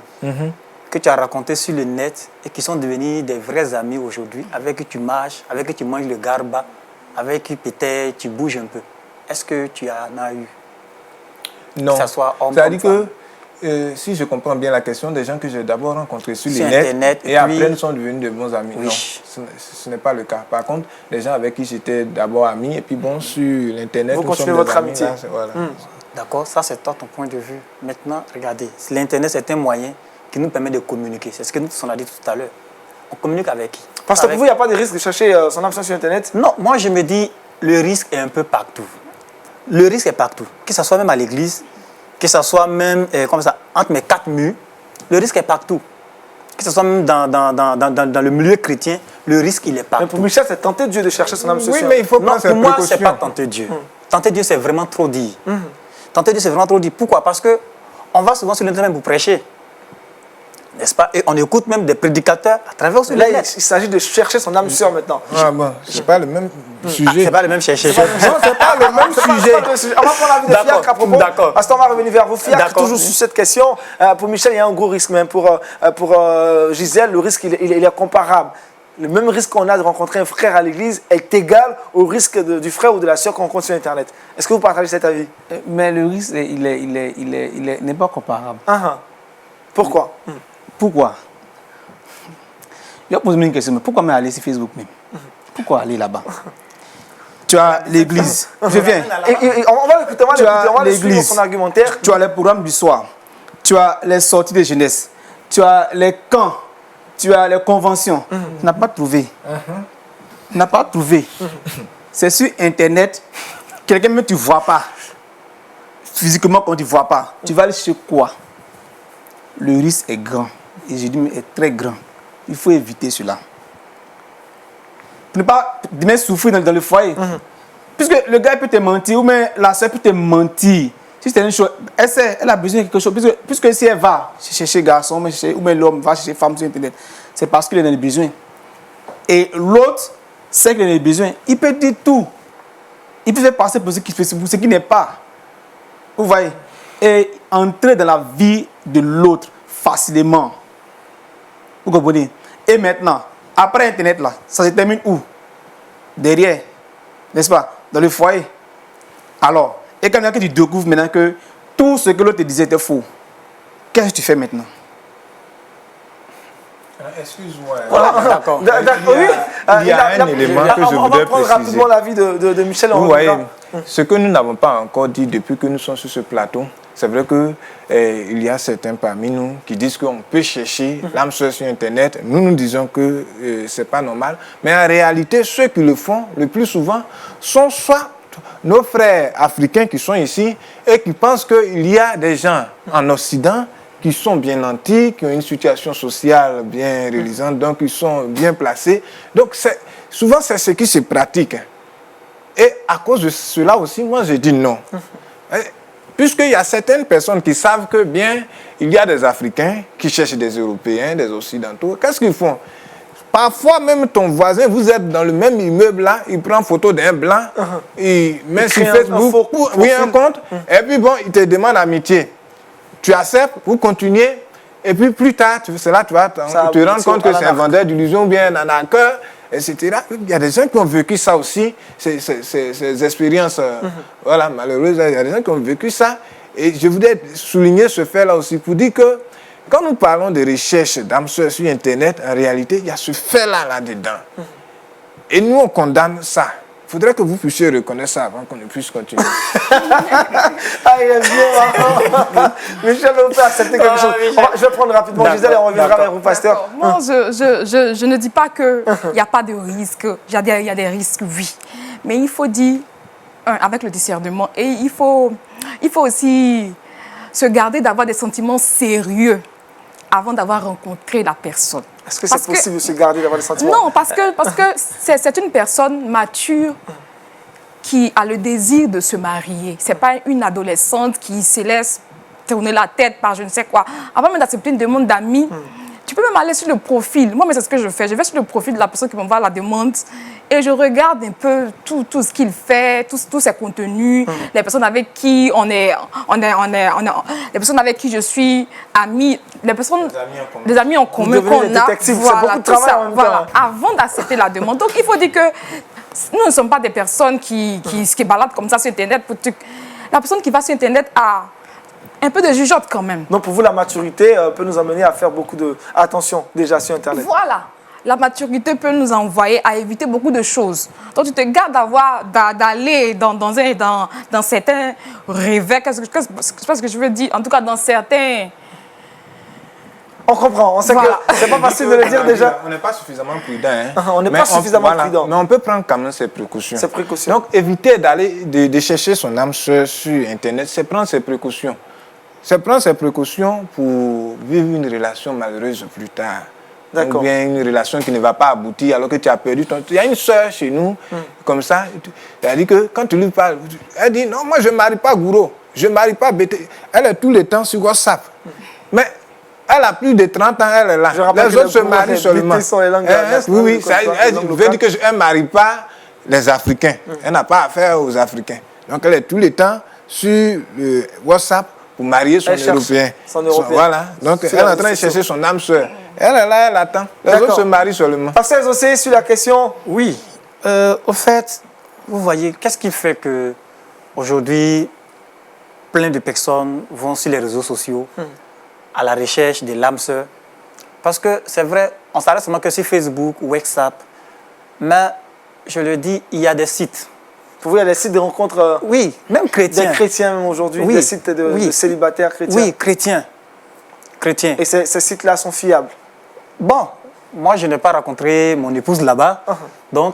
que tu as racontés sur le net et qui sont devenus des vrais amis aujourd'hui, avec qui tu marches, avec qui tu manges le garba, avec qui peut-être tu bouges un peu? Est-ce que tu en as eu? Non. Que ça soit homme C'est-à-dire comme que, si je comprends bien la question, des gens que j'ai d'abord rencontrés sur Sur les nets Internet, et puis- après nous sont devenus de bons amis. Oui. Non, ce n'est pas le cas. Par contre, les gens avec qui j'étais d'abord amis et puis bon, sur l'Internet, Vous nous continuez sommes votre des amis, amitié. là, voilà. D'accord, ça c'est toi ton point de vue. Maintenant, regardez, l'Internet c'est un moyen qui nous permet de communiquer. C'est ce que nous on a dit tout à l'heure. On communique avec qui? Parce que Avec- pour vous, il n'y a pas de risque de chercher son âme sœur sur Internet. Non, moi je me dis, le risque est un peu partout. Le risque est partout. Que ce soit même à l'église, que ce soit même comme ça, entre mes 4 murs, le risque est partout. Que ce soit même dans le milieu chrétien, le risque il est Mais partout. pour Michel, c'est tenter Dieu de chercher son âme sœur. Oui, sur mais il faut Non, prendre ses pour moi, c'est précautions. pas tenter Dieu. Tenter Dieu, c'est vraiment trop dire. Tenter Dieu, c'est vraiment trop dire. Pourquoi? Parce que on va souvent sur l'internet pour prêcher. N'est-ce pas? Et on écoute même des prédicateurs à travers sur Là, il l'internet. s'agit de chercher son âme sœur maintenant. Ah bon, c'est pas le même Ah, sujet. c'est pas le même chercher. Non, c'est pas le même C'est pas sujet. le sujet. On va prendre l'avis de D'accord, Fiacre à propos. d'accord. Aston, on va revenir vers vous. Fiacre, D'accord. toujours sur cette question. Pour Michel, il y a un gros risque même. Pour Gisèle, le risque, il est comparable. Le même risque qu'on a de rencontrer un frère à l'église est égal au risque du frère ou de la sœur qu'on rencontre sur Internet. Est-ce que vous partagez cet avis? Mais le risque, n'est pas comparable. Pourquoi? Pourquoi? Je vais poser une question, mais pourquoi même aller sur Facebook même? Pourquoi aller là-bas? Tu as l'église. Je viens. On va l'écouter, Tu as on va le suivre l'église. son argumentaire. Tu as les programmes du soir. Tu as les sorties de jeunesse. Tu as les camps. Tu as les conventions. Tu n'as pas trouvé. Tu n'as pas trouvé. C'est sur Internet. Quelqu'un même tu ne vois pas. Physiquement, quand tu ne vois pas. Tu vas aller chercher quoi? Le risque est grand. Et je dis, mais est très grand. Il faut éviter cela. Pour ne pas demain souffrir dans le foyer. Puisque le gars peut te mentir, ou même la soeur peut te mentir. Si c'est une chose, elle a besoin de quelque chose. Puisque si elle va chercher garçon, ou même l'homme va chercher femme sur Internet, c'est parce qu'il est dans le besoin. Et l'autre, c'est qu'il est dans le besoin. Il peut dire tout. Il peut faire passer pour ce qui n'est pas. Vous voyez? Et entrer dans la vie de l'autre facilement. Vous comprenez? Et maintenant, après Internet, là, ça se termine où? Derrière. N'est-ce pas? Dans le foyer. Alors, et quand tu découvres maintenant que tout ce que l'autre te disait était faux, qu'est-ce que tu fais maintenant? Excuse-moi. Voilà. D'accord. Oui. Il y a un élément que je On va voudrais prendre préciser. rapidement l'avis de Michel. Vous voyez, ce que nous n'avons pas encore dit depuis que nous sommes sur ce plateau, c'est vrai qu'il y a certains parmi nous qui disent qu'on peut chercher l'âme sœur sur Internet. Nous disons que ce n'est pas normal. Mais en réalité, ceux qui le font le plus souvent sont soit nos frères africains qui sont ici et qui pensent qu'il y a des gens en Occident qui sont bien nantis, qui ont une situation sociale bien réalisante, donc ils sont bien placés. Donc souvent, c'est ce qui se pratique. Et à cause de cela aussi, moi, je dis non. Puisqu'il y a certaines personnes qui savent que bien, il y a des Africains qui cherchent des Européens, des Occidentaux. Qu'est-ce qu'ils font? Parfois, même ton voisin, vous êtes dans le même immeuble là, il prend photo d'un blanc, il met sur Facebook, un compte, et puis bon, il te demande amitié. Tu acceptes, vous continuez, et puis plus tard, c'est là que tu vas te rendre compte que c'est un vendeur d'illusions ou bien un arnaqueur, etc. Il y a des gens qui ont vécu ça aussi, ces expériences voilà, malheureuses. Il y a des gens qui ont vécu ça. Et je voudrais souligner ce fait-là aussi pour dire que quand nous parlons de recherche d'âme sœur sur Internet, en réalité, il y a ce fait-là là-dedans. Et nous, on condamne ça. Il faudrait que vous puissiez reconnaître ça avant qu'on ne puisse continuer. Ah, il est bien. Michel, on peut accepter quelque chose. Je vais prendre rapidement Gisèle et on reviendra vers vous, pasteur. Moi, je ne dis pas qu'il n'y a pas de risque. Il y a des risques, oui. Mais il faut dire, avec le discernement, et il faut aussi se garder d'avoir des sentiments sérieux avant d'avoir rencontré la personne. Est-ce que c'est possible de se garder d'avoir des sentiments? Non, parce que c'est une personne mature qui a le désir de se marier. Ce n'est pas une adolescente qui se laisse tourner la tête par je ne sais quoi. Avant même d'accepter une demande d'amis, tu peux même aller sur le profil. Moi, mais c'est ce que je fais. Je vais sur le profil de la personne qui m'envoie la demande et je regarde un peu tout ce qu'il fait, tous ses contenus, les personnes avec qui les personnes avec qui je suis amie, les amis en commun qu'on a. Voilà, c'est beaucoup de travail en même temps. Avant d'accepter la demande. Donc, il faut dire que nous ne sommes pas des personnes qui baladent comme ça sur Internet. La personne qui va sur Internet a un peu de jugeote quand même. Donc pour vous, la maturité peut nous amener à faire beaucoup de... Attention, déjà sur Internet. Voilà. La maturité peut nous envoyer à éviter beaucoup de choses. Donc, tu te gardes d'aller dans certains rêves, qu'est-ce que je veux dire? En tout cas, dans certains... On comprend, on sait Voilà. que c'est pas facile de le dire déjà. On n'est pas suffisamment prudent. Hein. On n'est pas suffisamment prudent. Mais on peut prendre quand même ses précautions. Ses précautions. Donc, éviter d'aller de chercher son âme sœur sur Internet, c'est prendre ses précautions. C'est prendre ses précautions pour vivre une relation malheureuse plus tard. D'accord. Ou bien une relation qui ne va pas aboutir alors que tu as perdu ton... Il y a une sœur chez nous, comme ça, elle dit que quand tu lui parles, elle dit non, moi je ne marie pas Gouro, je ne marie pas Bété. Elle est tout le temps sur WhatsApp. Mais elle a plus de 30 ans, elle est là. Les autres se marient seulement. Oui, elle veut dire qu'elle ne marie pas les Africains. Elle n'a pas affaire aux Africains. Donc elle est tout le temps sur le WhatsApp pour marier son Européen. Voilà. Donc elle est en train de chercher son âme sœur. Elle est là, elle attend. Les autres se marient seulement. Pasteur José, sur la question. Oui. Au fait, vous voyez, qu'est-ce qui fait que aujourd'hui, plein de personnes vont sur les réseaux sociaux à la recherche de l'âme sœur? Parce que c'est vrai, on s'arrête seulement que sur Facebook ou WhatsApp. Mais je le dis, il y a des sites. Vous voyez, il y a des sites de rencontres. Oui, même chrétiens. Des chrétiens même aujourd'hui, Oui. des sites de célibataires chrétiens. Oui, chrétiens. Chrétiens. Et ces sites-là sont fiables. Bon, moi je n'ai pas rencontré mon épouse là-bas, donc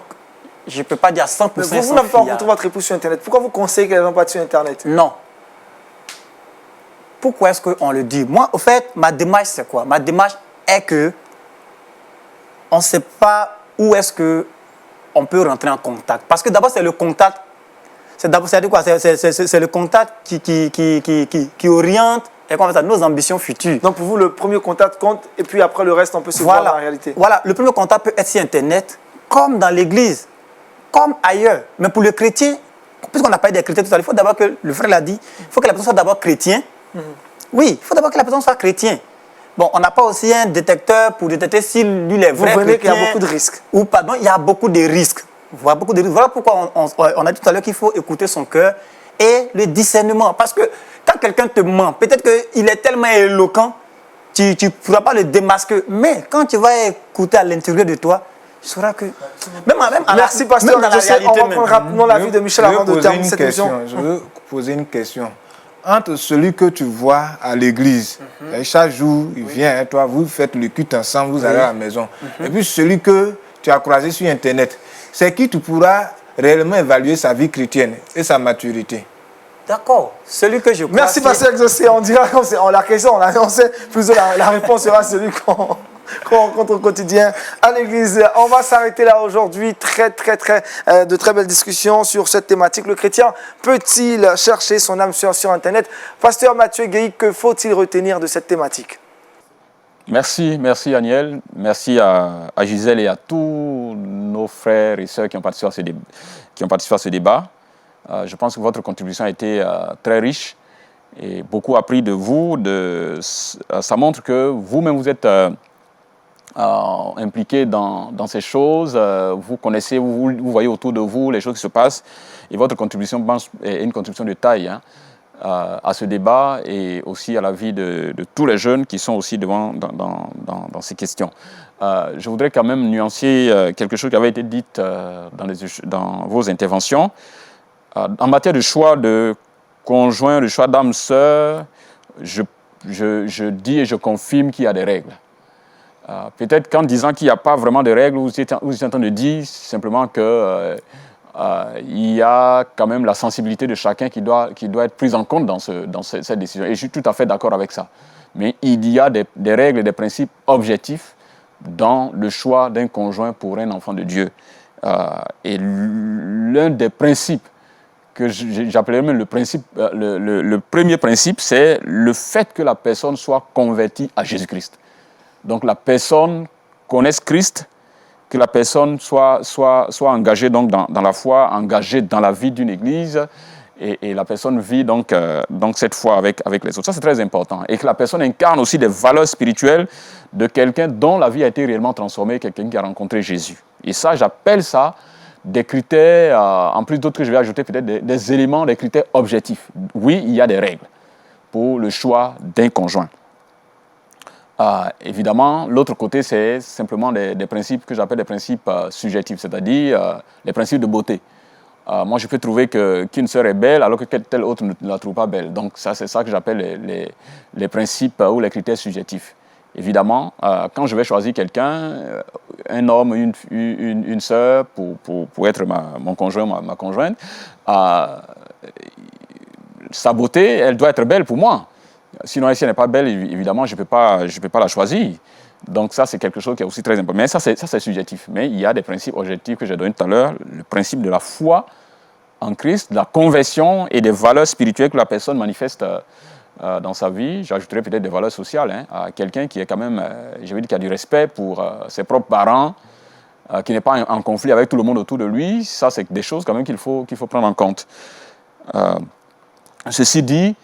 je ne peux pas dire à 100%. Mais vous n'avez pas rencontré votre épouse sur Internet. Pourquoi vous conseillez qu'elle ne va pas sur Internet? Non. Pourquoi est-ce qu'on le dit? Moi, au fait, ma démarche, c'est quoi? Ma démarche est que on ne sait pas où est-ce qu'on peut rentrer en contact. Parce que d'abord, c'est le contact. C'est le contact qui oriente et nos ambitions futures. Donc pour vous, le premier contact compte et puis après le reste, on peut se voir dans la réalité. Voilà, le premier contact peut être sur Internet, comme dans l'église, comme ailleurs. Mais pour le chrétien, puisqu'on a parlé des chrétiens tout à l'heure, il faut d'abord que, le frère l'a dit, il faut que la personne soit d'abord chrétien. Oui, il faut d'abord que la personne soit chrétien. Bon, on n'a pas aussi un détecteur pour détecter si lui est vrai. Vous venez qu'il y a beaucoup de risques. Ou pardon, il y a beaucoup de risques. Voilà pourquoi on a dit tout à l'heure qu'il faut écouter son cœur et le discernement. Parce que quand quelqu'un te ment, peut-être qu'il est tellement éloquent, tu ne pourras pas le démasquer. Mais quand tu vas écouter à l'intérieur de toi, tu sauras que... Merci, pasteur. On va prendre rapidement l'avis de Michel avant de terminer cette émission. Je veux poser une question. Entre celui que tu vois à l'église, et chaque jour il vient, toi, vous faites le culte ensemble, vous allez à la maison, et puis celui que tu as croisé sur Internet, c'est qui tu pourras réellement évaluer sa vie chrétienne et sa maturité? D'accord. Celui que je crois. Merci, pasteur Exaucé. On dira la question, on sait plus la réponse sera celui qu'on rencontre au quotidien à l'église. On va s'arrêter là aujourd'hui. De très belles discussions sur cette thématique. Le chrétien peut-il chercher son âme sœur sur Internet? Pasteur Mathieu Guéhi, que faut-il retenir de cette thématique? Merci Aniel. Merci à Gisèle et à tous nos frères et sœurs qui ont participé à ce débat. Je pense que votre contribution a été très riche et beaucoup appris de vous. Ça montre que vous-même vous êtes impliqué dans ces choses. Vous connaissez, vous voyez autour de vous les choses qui se passent. Et votre contribution est une contribution de taille à ce débat et aussi à la vie de tous les jeunes qui sont aussi dans ces questions. Je voudrais quand même nuancer quelque chose qui avait été dit dans vos interventions. En matière de choix de conjoint, de choix d'âme sœur, je dis et je confirme qu'il y a des règles. Peut-être qu'en disant qu'il n'y a pas vraiment de règles, vous êtes en train de dire simplement que il y a quand même la sensibilité de chacun qui doit être prise en compte dans cette décision. Et je suis tout à fait d'accord avec ça. Mais il y a des règles et des principes objectifs dans le choix d'un conjoint pour un enfant de Dieu. Et l'un des principes que j'appellerais même le premier principe, c'est le fait que la personne soit convertie à Jésus-Christ. Donc la personne connaisse Christ, que la personne soit engagée donc dans la foi, engagée dans la vie d'une église, et la personne vit donc cette foi avec les autres. Ça, c'est très important. Et que la personne incarne aussi des valeurs spirituelles de quelqu'un dont la vie a été réellement transformée, quelqu'un qui a rencontré Jésus. Et ça, j'appelle ça des critères, en plus d'autres que je vais ajouter, peut-être des éléments, des critères objectifs. Oui, il y a des règles. pour le choix d'un conjoint. Évidemment, l'autre côté, c'est simplement des principes que j'appelle des principes subjectifs, c'est-à-dire les principes de beauté. Moi, je peux trouver qu'une sœur est belle alors que telle autre ne la trouve pas belle. Donc, ça, c'est ça que j'appelle les principes ou les critères subjectifs. Évidemment, quand je vais choisir quelqu'un, un homme, une sœur, pour être mon conjoint, ma conjointe, sa beauté, elle doit être belle pour moi. Sinon, si elle n'est pas belle, évidemment, je ne peux pas la choisir. Donc ça, c'est quelque chose qui est aussi très important. Mais ça, c'est subjectif. Mais il y a des principes objectifs que j'ai donnés tout à l'heure. Le principe de la foi en Christ, de la conversion et des valeurs spirituelles que la personne manifeste dans sa vie. J'ajouterais peut-être des valeurs sociales. À quelqu'un qui est quand même, je veux dire, qui a du respect pour ses propres parents, qui n'est pas en conflit avec tout le monde autour de lui. Ça, c'est des choses quand même qu'il faut prendre en compte. Ceci dit,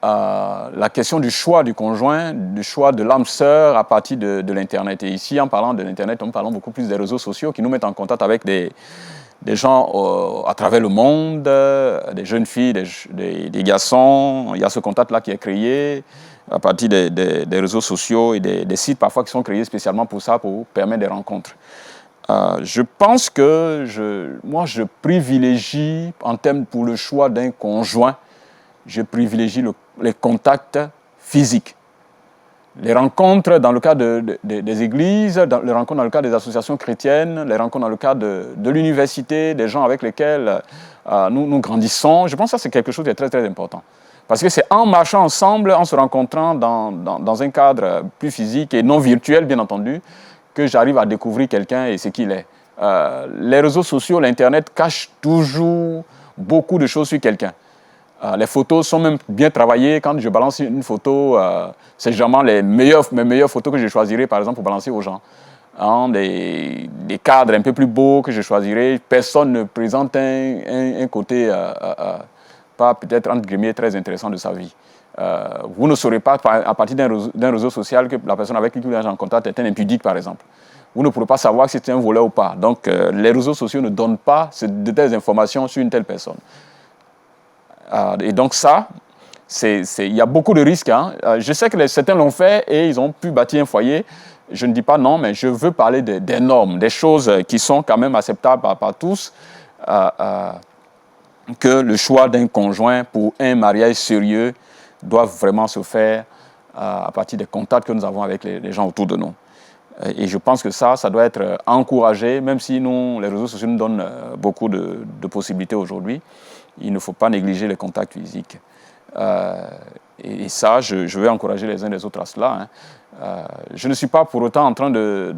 la question du choix du conjoint, du choix de l'âme sœur à partir de l'Internet. Et ici, en parlant de l'Internet, on parle beaucoup plus des réseaux sociaux qui nous mettent en contact avec des gens à travers le monde, des jeunes filles, des garçons. Il y a ce contact-là qui est créé à partir des réseaux sociaux et des sites parfois qui sont créés spécialement pour ça, pour permettre des rencontres. Je pense que moi, je privilégie, en termes pour le choix d'un conjoint, je privilégie les contacts physiques. Les rencontres dans le cadre des églises, les rencontres dans le cadre des associations chrétiennes, les rencontres dans le cadre de l'université, des gens avec lesquels nous grandissons. Je pense que ça, c'est quelque chose de très, très important. Parce que c'est en marchant ensemble, en se rencontrant dans un cadre plus physique et non virtuel, bien entendu, que j'arrive à découvrir quelqu'un et ce qu'il est. Les réseaux sociaux, l'Internet cachent toujours beaucoup de choses sur quelqu'un. Les photos sont même bien travaillées. Quand je balance une photo, c'est généralement mes meilleures photos que je choisirai, par exemple, pour balancer aux gens. Des cadres un peu plus beaux que je choisirai. Personne ne présente un côté, pas peut-être entre guillemets, très intéressant de sa vie. Vous ne saurez pas, à partir d'un réseau social, que la personne avec qui vous êtes en contact est un impudique, par exemple. Vous ne pourrez pas savoir si c'est un voleur ou pas. Donc, les réseaux sociaux ne donnent pas de telles informations sur une telle personne. Et donc ça, il y a beaucoup de risques. Je sais que certains l'ont fait et ils ont pu bâtir un foyer. Je ne dis pas non, mais je veux parler des normes, des choses qui sont quand même acceptables par tous. Que le choix d'un conjoint pour un mariage sérieux doit vraiment se faire à partir des contacts que nous avons avec les gens autour de nous. Et je pense que ça doit être encouragé, même si les réseaux sociaux nous donnent beaucoup de possibilités aujourd'hui. Il ne faut pas négliger les contacts physiques. Et ça, je vais encourager les uns les autres à cela. Je ne suis pas pour autant en train de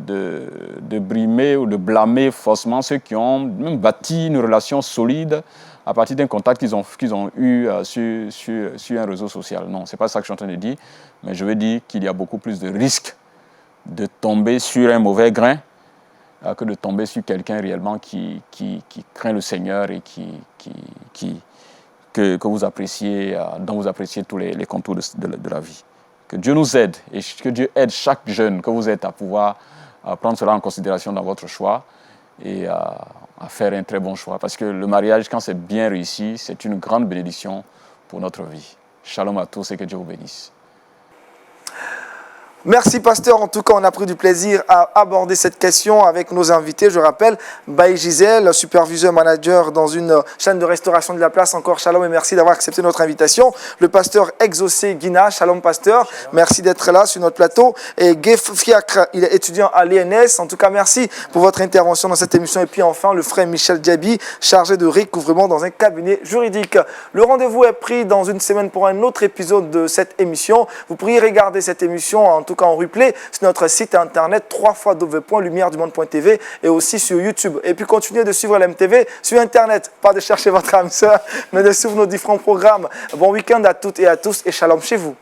brimer ou de blâmer faussement ceux qui ont même bâti une relation solide à partir d'un contact qu'ils ont eu sur un réseau social. Non, ce n'est pas ça que je suis en train de dire, mais je veux dire qu'il y a beaucoup plus de risques de tomber sur un mauvais grain que de tomber sur quelqu'un réellement qui craint le Seigneur et que vous appréciez, dont vous appréciez tous les contours de la vie. Que Dieu nous aide et que Dieu aide chaque jeune que vous êtes à pouvoir prendre cela en considération dans votre choix et à faire un très bon choix. Parce que le mariage, quand c'est bien réussi, c'est une grande bénédiction pour notre vie. Shalom à tous et que Dieu vous bénisse. Merci pasteur, en tout cas on a pris du plaisir à aborder cette question avec nos invités. Je rappelle, Baye Gisèle, superviseur manager dans une chaîne de restauration de la place. Encore shalom et merci d'avoir accepté notre invitation. Le pasteur Exaucé Guina, shalom pasteur, merci d'être là sur notre plateau. Et Gef Fiacre, il est étudiant à l'ENS. En tout cas merci pour votre intervention dans cette émission. Et puis enfin le frère Michel Diaby, chargé de recouvrement dans un cabinet juridique. Le rendez-vous est pris dans une semaine pour un autre épisode de cette émission. Vous pourriez regarder cette émission en tout cas en replay sur notre site internet www.lumieredumonde.tv et aussi sur YouTube. Et puis continuez de suivre l'MTV sur internet, pas de chercher votre âme sœur, mais de suivre nos différents programmes. Bon week-end à toutes et à tous et shalom chez vous.